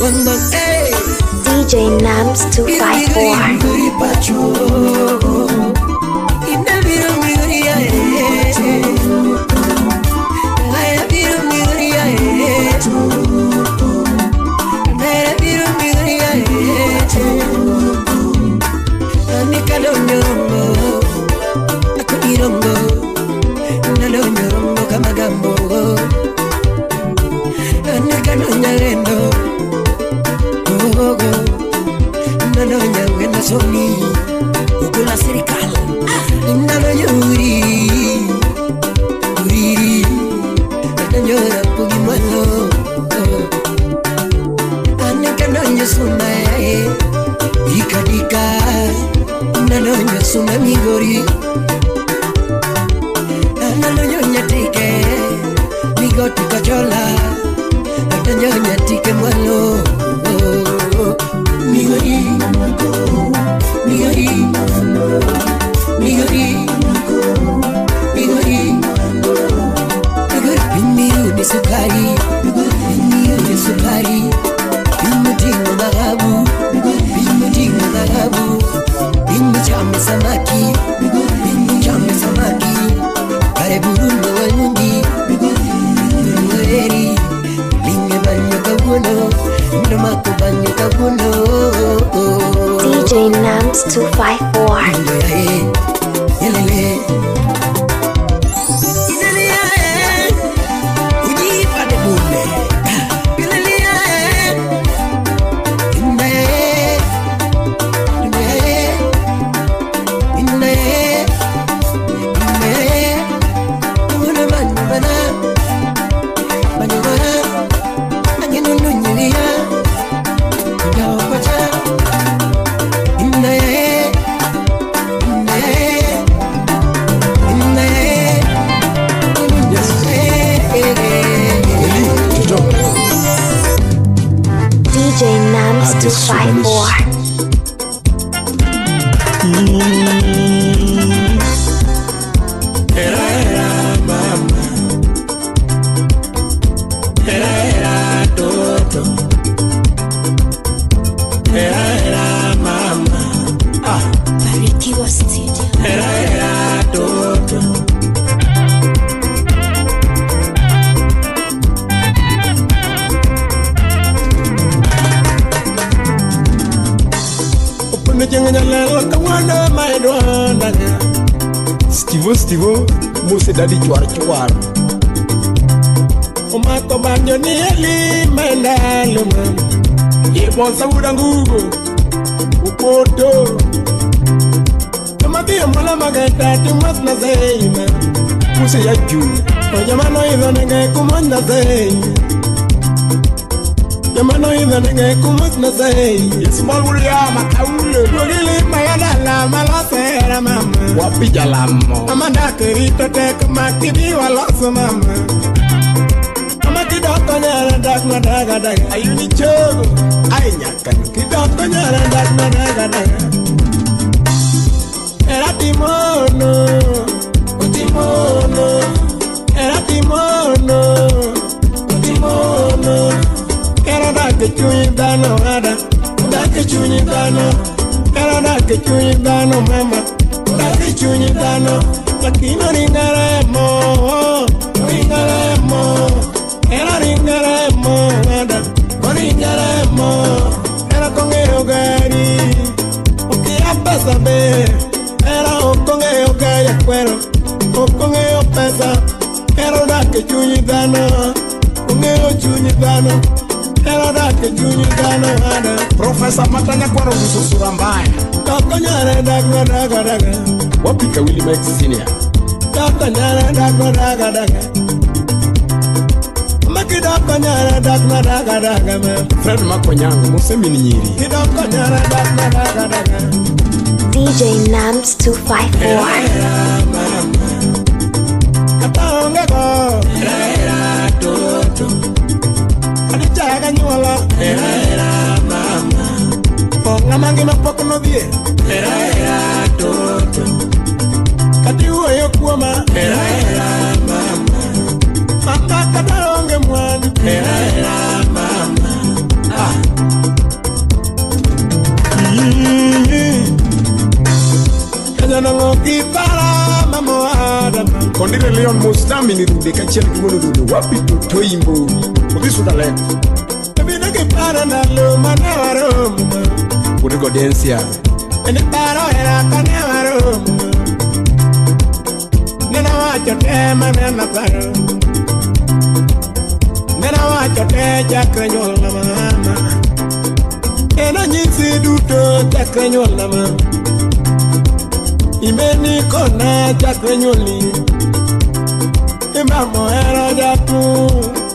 wangwan eh. DJ Nams 254. Soni, ukula serikali, nalo yuri, yuri, nanyora pugimano, anekano nyesuna yae, ikadika, nalo nyesuna migori, nalo nyatike, migoti kachola, nalo nyatike mwalo, migori. Migori, migori, migori, migori. Bimiu ni sukari, bimiu ni sukari. Bimu tingo magabu, bimu tingo magabu. Bimu chame samaki, bimu chame samaki. Kare burundo walundi, burundo eri. Linge banyo kabuno, ndamako banyo kabuno. DJ Nams 254. DJ Nams 254. Kuno jenganya lelo kawana maedwana. Stivo, muse dadi cuar. Omako banjo ni eli mendalo man. Ipo sabuda ngugo, upoto. Kamati amala magata tumas na zeima. Muse ya juu, ojamano idho nenge kumanda zeima. Jamano idho nenge kumas na zeima. Small wulia makaule. Wagili mayadala malosera mama. Wapi jalamo. Amanda kerito tek makibi waloso mama. Kidoko nyara dak na daga daga ayuni chogo ay nyakan kidoko nyara dak na daga daga era timono era timono era dak chuny dano ada dak chuny dano era dak chuny dano mama dak chuny dano lakini ringaremo era ringaremo ada ringaremo era kongeo gari ukia pesa be era kongeo gari kwero kongeo pesa era da que chunyi dano kongeo chunyi dano era da que chunyi dano ada Professor Matanya kwaro kususura mbaya kakonyare daga wapika Willie Max Senior kakonyare daga Kidoko nyara dak na daga man. Fred Makonyanga musemi ni nyiri. Kidoko nyara dak na daga. DJ Nams 254. Katonge go. Era toto. Adichaga nyuala. Era mama. Ponga mangi mapoko no die. Era toto. Kati uwe kuoma. Era mama. Mama katonge mwana. Era mama. Kondire Leon Mustami ni rude kachel kimono rude wapi tutoimbo Ubisu da lek Ebina kipara na lo manawaro Kurigo densia Eni paro era kanawaro Nena wacho tema nena paro Nena wacho te chakra nyola mama Nena nyisi duto chakra nyola mama Imeni kona chakra nyoli Imamo ero jatu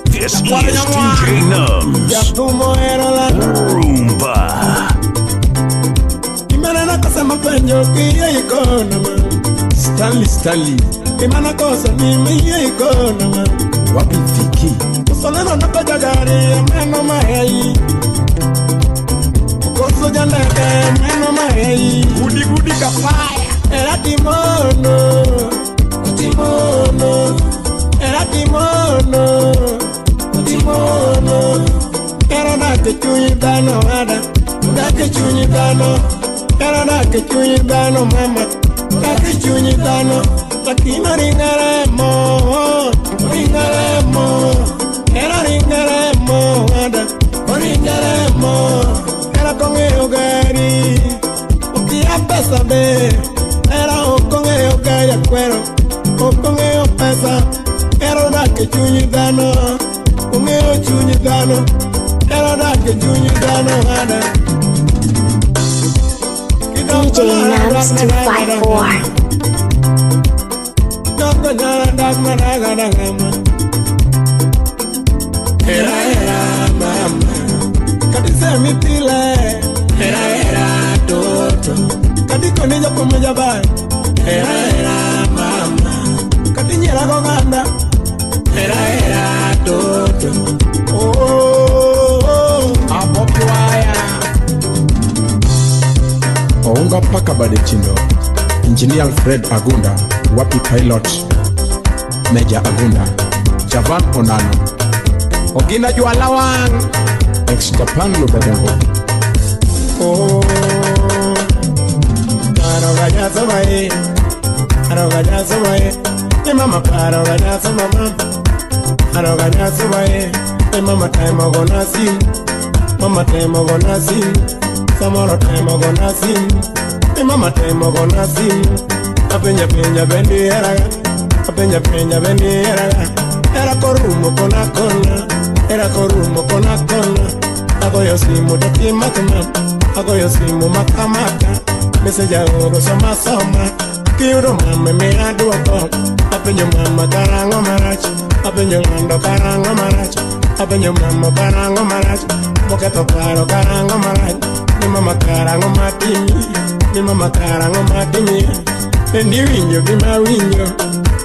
This is DJ Nums Jatu mo ero la Roomba Imana na kosa mapenjo kiye ikona man Stanley Imana kosa mimi ye ikona man Wapi fiki Kusoleno na kajagari meno mahei Kukoso janeke meno mahei Gudi kafaya Era timono Era timono Era da que chuny dano ada Da que chuny dano Era da que chuny dano mama Da que chuny dano Lakina ringaremo Era ringaremo ada Ringaremo Era con el gari Ukia pesa be Era okongeo kaya kwero Okongeo pesa Era da que chunyi dano Ongeo chunyi dano Era da que chunyi dano ada DJ Nams 254. Doko nyara dak na daga ma Era mama Kadise mitile Era toto Kadiko nijo kumoja bai Era mama Kadinyera gonganda Era toto Abokwaya Ounga paka bade chindo Engineer Alfred Agunda Wapi Pilot Major Agunda Javan Onano Ogina jualawang Ex-Japan Lubedongo Aroganya sobae Mama aroganya mama Aroganya sobae Mama time gonna see Mama time gonna see samoro temo gona simu, mi mama temo gona simu. Apenya penya bendi eraga, apenya penya bendi eraga. Era korumo kona kona, era korumo kona kona. Agoyo simu dati matma, agoyo simu makamaka. Message oro soma soma, kiuro mama me aduoko. Apenya mama karango marach, apenya lando karango marach, apenya mama karango marach. Moketo paro karango marach, ni mama karango matimi, ni mama karango matimi. Endi winjo gima winjo,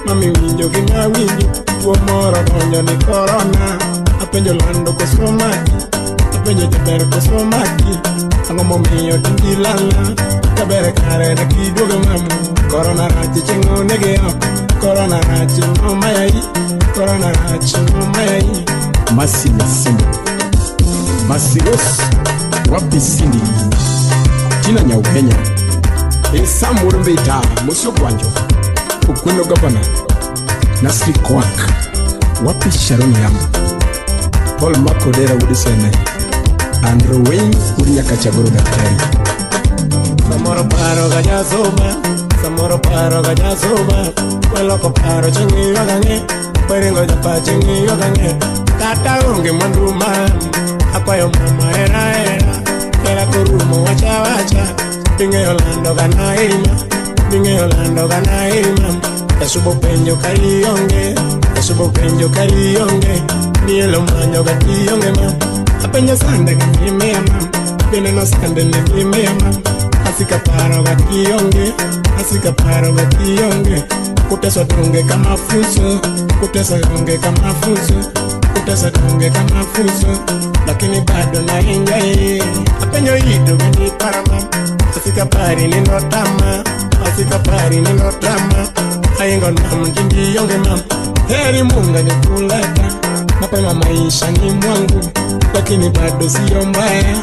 mami winjo gima winjo. Tuo moro donjo ni corona, apenjo lando kosomaki, apenjo jaber kosomaki. Ango momiyo tindi lala, jaber kare na kidogo mamu. Corona rachi chengo negeo, corona rachi no mayai, corona rachi no mayai. Masini Sindi Masiros wapi Sindi Tina Nyaukenya Esa Murumbeta Muso Gwanjo Ukweno Governor Nasri Kwak wapi Sharon Yam Paul Makodera Udisene Andrew Wayne Uriya Kachagoro Daktari Samoro paro ganya soba, samoro paro ganya soba. Weloko paro chingi yogange, Peringo japa chingi yogange. Kata unge manduma, akwayo mama era kurumo wacha wacha. Binge Yolando gana irima, binge Yolando gana irima. Esubo penjo kalionge, esubo penjo kalionge. Nielo manjo gati yonge mam, apenjo sande gani mea mam. Bine no sande ne mea mam. Asika paro gakionge, asika paro gakionge. Kutesa tunge kama fuso, kutesa tunge kama fuso, kutesa tunge kama fuso. Lakini bado na enjoy. Apenyo yido gani parama. Asika pari ni notama, asika pari ni notama. Ayengo namu jindi yonge mam. Heri munga ni kuleta, mapema maisha ni mwangu. Lakini bado siyo mbaya,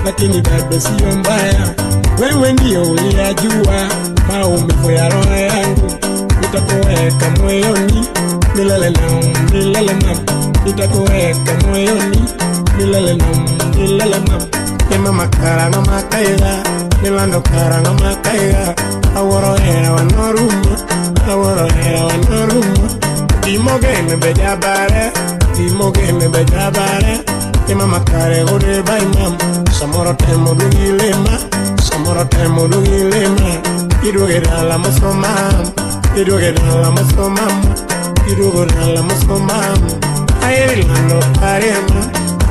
lakini bado siyo mbaya. Wewe ndio uliyajua maumivu ya roho yangu. Nitakuweka moyoni milele na milele mam. Nitakuweka moyoni milele na milele mam. Ni mama karango makaiga, nilando karango makaiga. Aworo era wanorumo, aworo era wanorumo. Dimogene bejabare, dimogene bejabare. Ni mama kare ode bai mam. Samoro temo dugilema, samoro temo dugilema. Idugira la musomam, idugira la musomam, idugira la musomam. Airi lando parema,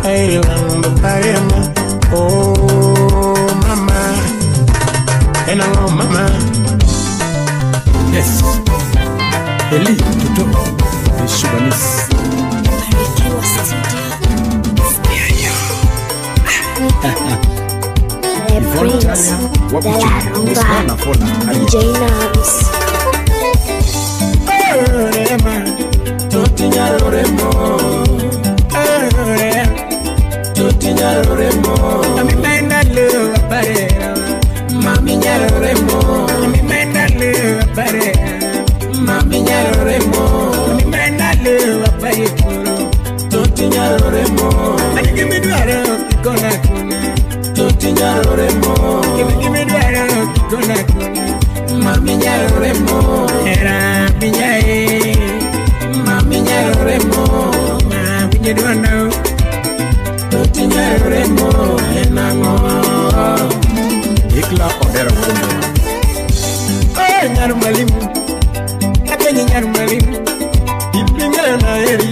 airi lando parema. Oh mama, enango mama. Yes Eli Tuto Shubanis Prince de la rumba, DJ Nams. Totinyaroremo, totinyaroremo. Mami menda leo barera, mami nyaroremo. Mami menda leo barera, mami nyaroremo. Mami menda leo barera, totinyaroremo. Ani kimi duara kona kona, totinyaroremo. Kimi duara kona kona, mami nyaroremo. Era minyae, mami nyaroremo. Mami nyaroremo. Totinyaroremo enango. Ikla Odera Kumbo Oh nyarumalimu, akenye nyarumalimu. Ipinga na eri,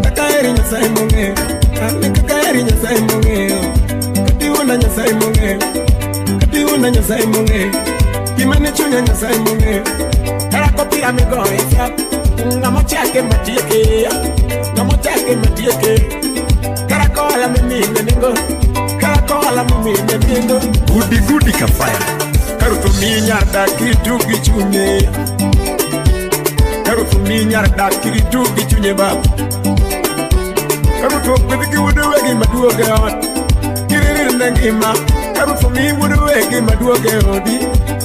kakaeri nyasai monge. Ane kakaeri nyasai monge. Katiuna nyasai monge, katiuna nyasai monge. Kimane chunya nyasai monge. Karakopi amigo efya, ngamochake matieke, ngamochake matieke. Karakola mimi ningo, karakola mimi ningo. Gudi gudi kafaya Karutu minyarda kitu gichunye, karutu minyarda kitu gichunye ba. Karutu kwithiki wuduwegi maduoge ot, kiriri nangima. Karutu mi wuduwegi maduoge odi,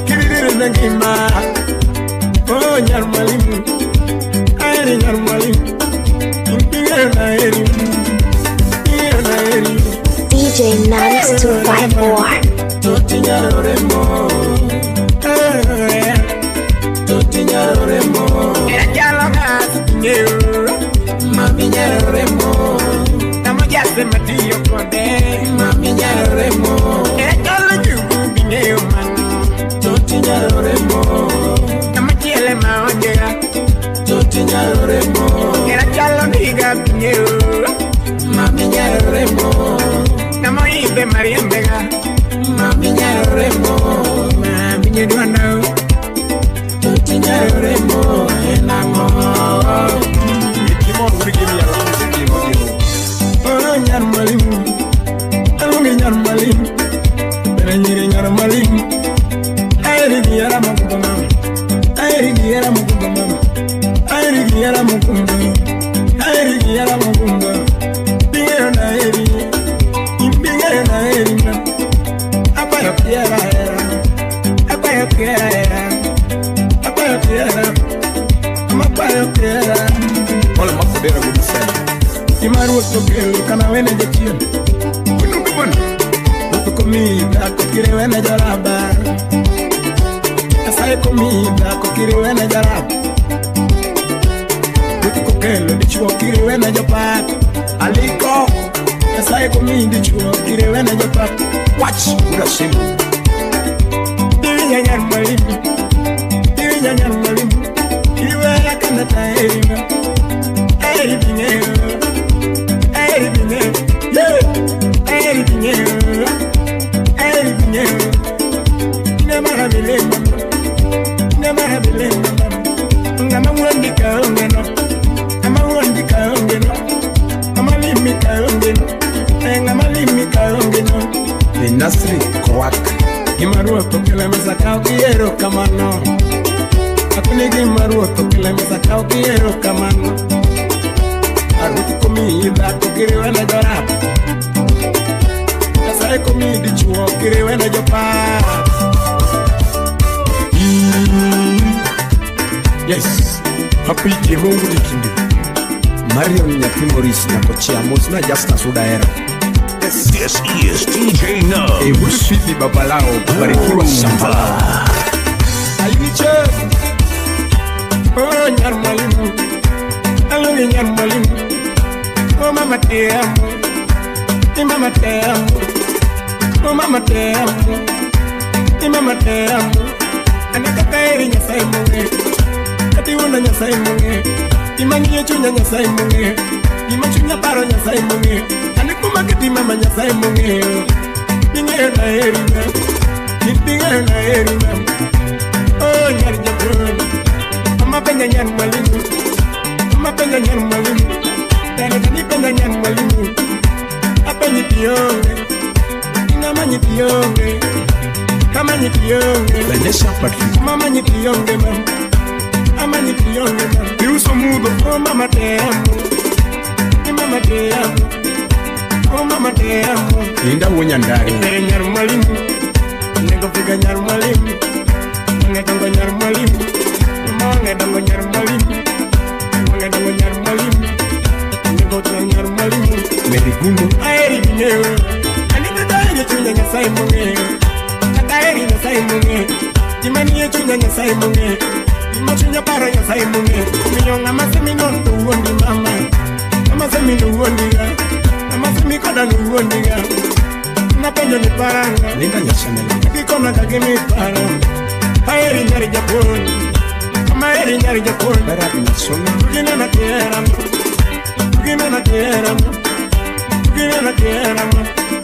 kiriri nangima. Oh nyarumalimu, aeri nyarumalimu. Impinga na eri, impinga na eri. DJ DJ Nams 254. Mami nyaremo, tamo jase matiyo kode. Mami nyaremo, ekala jubu bineo mano. Toti nyaremo, tamo chiele maongea. Toti nyaremo, era chalo niga bineo. Mami nyaremo, tamo ibe mariembega. Mami nyaremo, mami nyeduano. Toti nyaremo, enamo. Oh, nyar malim, alungi nyar malim, beranyiri nyar malim. Airi giara mukumba mama, airi giara mukumba mama, airi giara mukumba, airi giara mukumba. Bingero na airi, bingero na airi na. Apa yo kiara era, apa yo kiara era, apa yo kiara, apa yo kiara. Hola makudera gudisana. Imaru tokelo kana wene jekien. Kunungu bwana. Utukomida kokire wene jaraba. Asai komida kokire wene jaraba. Utukokelo dichuo kire wene japat. Aliko. Asai komida dichuo kire wene japat. Watch urasimu. Dirinya nyar malimu. Dirinya nyar malimu. Iwe yakana taerima. Eri bineo. Nasri Kwak Gimaruo tokele mesa kao kiero kamano. Akune gimaruo tokele mesa kao kiero kamano. Aruti komida kokire wena jorap. Asai komidi chuo kire wena jopat. Yes, happy Jehongu dikindi. Mariam Nyakimoris na kochia mosna Jasta Sudaera. This is DJ Nubs. Ebu fiti babalao kubarikiwa shambala. Aliniche. Oh nyar malimu. Aluni nyar malimu. Oh mama te amo. Mama te amo. Oh mama te amo. Mama te amo. Anaka kairi nyasai munge. Kati wona nyasai munge. Imani yechunya nyasai munge. Imachunya paro nyasai munge. Anikuma kati mama nyasai munge. Binge na erina. Binge na erina. Oh nyar jabron. Mama penya nyar malimu. Mama penya nyar malimu. Tana tani penya nyar malimu. Apenyi pionge. Inama nyipionge. Kama nyipionge. Benesha Patrick. Mama nyipionge mama. Mama nyipionge mama. Diuso mudo. Oh mama te amo. Mama te amo. Oh mama te amo. Linda wonya ndari. Ndere nyar mwalimu. Nego figa nyar mwalimu. Ngedango nyar mwalimu. Ngedango nyar mwalimu. Ngedango nyar mwalimu. Nego to nyar mwalimu. Merigumo. Aeri bineo. Anika taeri chunya nyasai munge. Taeri nyasai munge. Imani ye chunya nyasai munge. Imachunya paro nyasai munge. Minyonga masemi nonto uondi mama. Amasemi nuondiga. Amasemi koda nuondiga. Napenyo ni paranga. Linda nyashamela. Kikona kagimi paranga. Aeri nyari japon. Amaeri nyari japon. Berat nasona. Gina na kieram. Gina na kieram. Gina na kieram.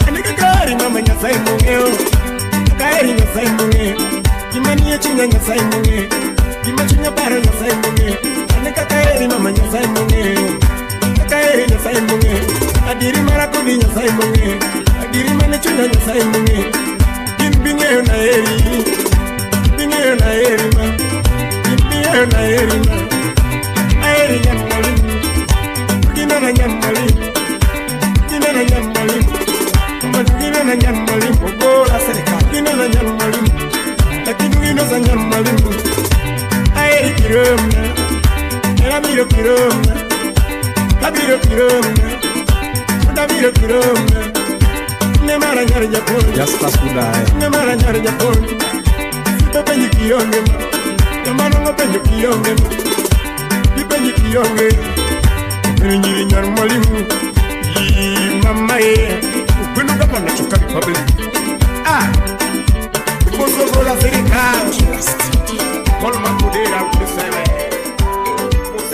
Anika kari mama nyasai mungeo. Kari nyasai munge. Imani yechunya nyasai munge. Imachunya paro nyasai munge. Anika kari mama nyasai munge. Kari nyasai munge. Adiri marakudi nyasai munge. Adiri mane chunya nyasai munge. Binge na eri. Binge na eri ma. Binge na eri ma. Aeri nyamali. Gina na nyamali. Gina na nyamali. Gina na nyamali. Ogola serikali. Gina na nyamali. Lakini gina za nyamali. Aeri kiromna. Era kiromna. Kabiro kiromna. Kabiro kiromna. Nyamara nyar Japon. Just as good I. Nyamara nyar Japon. Pepenyi kionge. Nyamara ngopenyi kionge. Pepenyi kionge. Nyiri nyar mwalimu. Mama ye. Upendo kama nachoka public. Bozo bola Africa. Kolma kudera kuseme.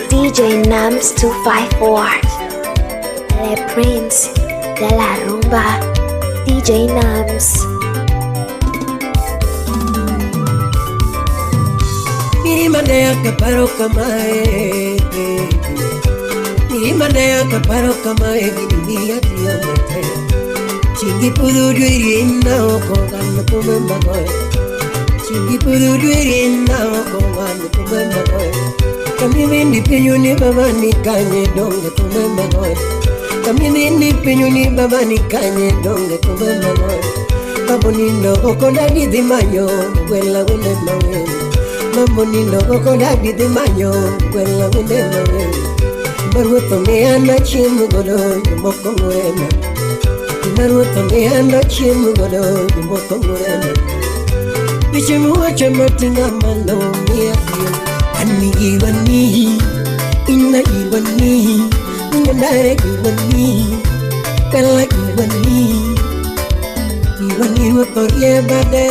DJ Nams 254, Le Prince de la Rumba, DJ Nams. Mirimandea kaparo kamae, mirimandea kaparo kamae, mirimia tia mate. Chingi pudu duirinda okongana kumemba koe. Chingi pudu duirinda okongana kumemba koe. Kami ni penyuni baba ni kanye donge kumemba koe. Kami ni penyuni baba ni kanye donge kumemba koe. Mambo nindo okondadi di manyo, wela wende mawe. Mambo nindo okondadi di manyo, wela wende mawe. Baruto me anda chimu godo, yumoko ngurena. Baruto me anda chimu godo, yumoko ngurena. Bichimu wache matinga malo miya kiyo. Ani iwani, ina iwani, nyandare iwani, kala iwani. Iwani watorye bade,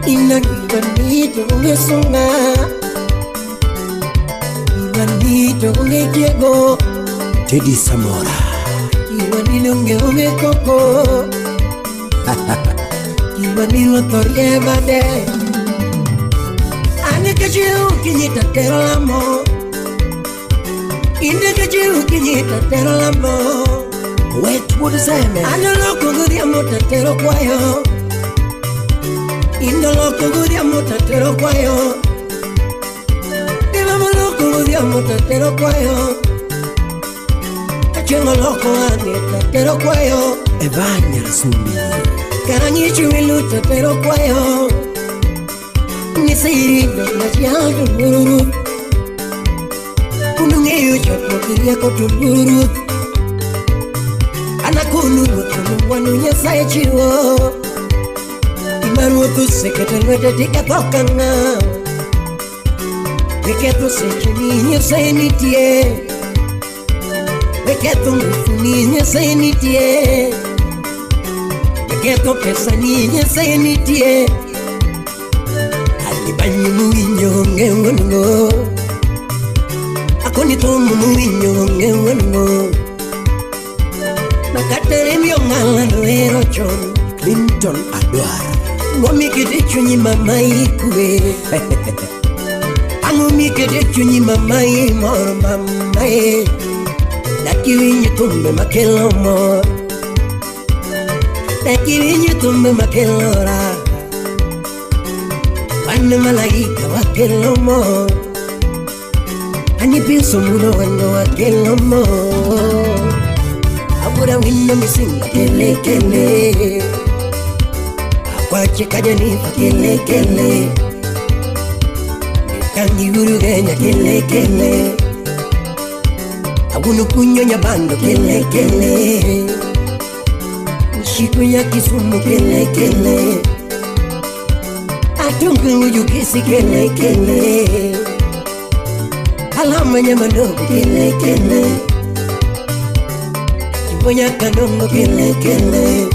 ina iwani tunge sunga, iwani tunge kiego, Teddy Samora. Iwani nunge unge koko, iwani watorye bade. Ane kajiu kinyita teramo, ine kajiu kinyita teramo. Wait, what is that, man? Ane loko gudia mutatero kwayo, ine loko gudia mutatero kwayo. Dila maloko gudia mutatero kwayo, kachengo loko ane tatero kwayo. Evanya Rasumi. Karangichu ilu tatero kwayo. Nisiri na chialdo bururu, kunungeyo chopo kiria kotuluru. Anakunu wanu nyasaye chiwo, imaru tu seketelwete tika tokanga. Weketu sechini nyasaye nitie, weketu mufuni nyasaye nitie, weketu pesa ni nyasaye nitie. Banyu muinyo ngewango, ako ni tomu muinyo ngewango. Makatere miyongala noero chon, Clinton Adwar. Ngomi kede chunyi mama ikwe. Ngomi kede chunyi mama imor mama e. Daki winyi tumbe makelo mo, daki winyi tumbe makelo ra. Wane malaika wakelo mo, ani piso muno wano wakelo mo. Abura wino misinga kele kele, akwache kajanifa kele kele. Kangi uru genya kele kele, abunu kunyo nyabando kele kele. Nishiku ya Kisumu kele kele. Atungu uju kisi kele kele, alama nyamanogu kele kele, kibonya kanongo kele kele.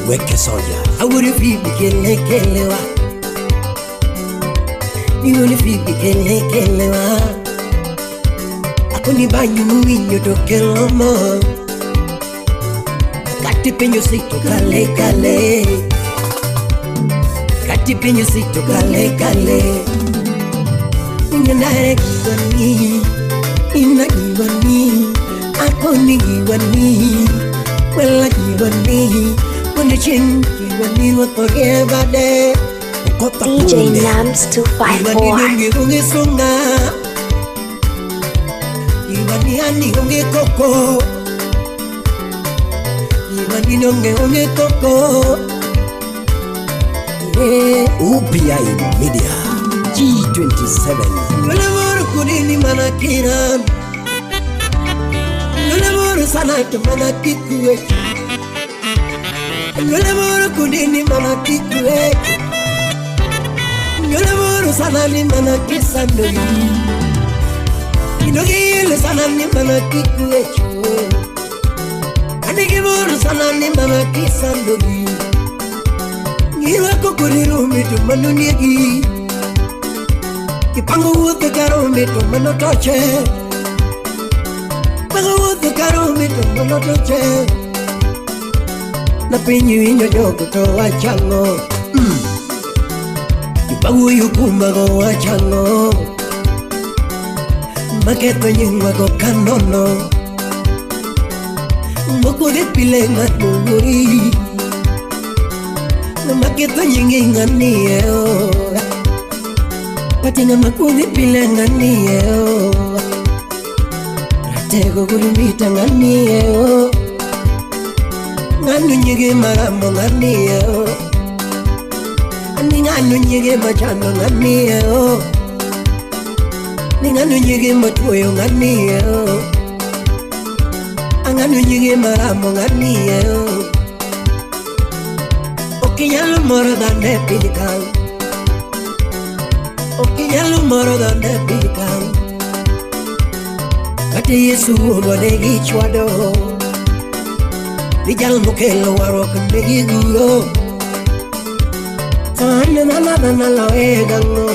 Weke soja. Awuri fibi kele kele wa, niwuri fibi kele kele wa. Akuni banyu muinyo do kelo mo, kati penyo sito kale kale. Kati penyo sito kale kale. Nyandare kiwani, ina kiwani, ako ni kiwani, wela kiwani. Wende ching kiwani watorye bade. DJ Nams 254. Kiwani nunge unge sunga, kiwani ani unge koko, kiwani nunge unge koko. UPI Media G27. Nulebor kudini manakiram, nulebor moro sana to mana kikue Nyole moro kundini mana kikue Nyole moro sana ni mana kisando Inogile sana ni mana kikue Anigi moro sana ni mana kisando Ngiwa kokuriru mitu manu niegi Kipangu ute karo mitu manu toche Pangu ute karo mitu manu toche Na pinyu inyo joko to wachango Kipangu yukuma go wachango Maketo nyingwa go kanono Moko de pile ngat munguri Maketo nyingi ngani eo Patinga makuni pile ngani eo Ratego gulumita ngani eo Nganu nyige maramo ngani eo Ani nganu nyige machano ngani eo Ni nganu nyige matuyo ngani eo Anganu nyige maramo ngani eo Okinyalo moro dande pilikan Okinyalo moro dande pilikan Kati Yesu wadegi chwado Vijal mukelo waro kandegi guro Tane nana lo egango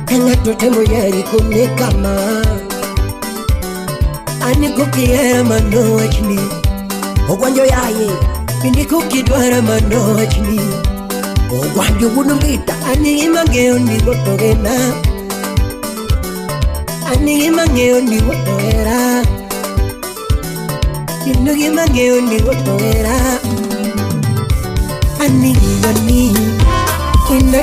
Kanga totemo yari kune kama Ani kukiera mano achni Ogwanjo yaye Pindi kukidwara mano achni Ogwanjo gudumita Ani imangeo ni gotogena Ani imangeo ni gotogera Kinu imangeo ni gotogera Ani Kinu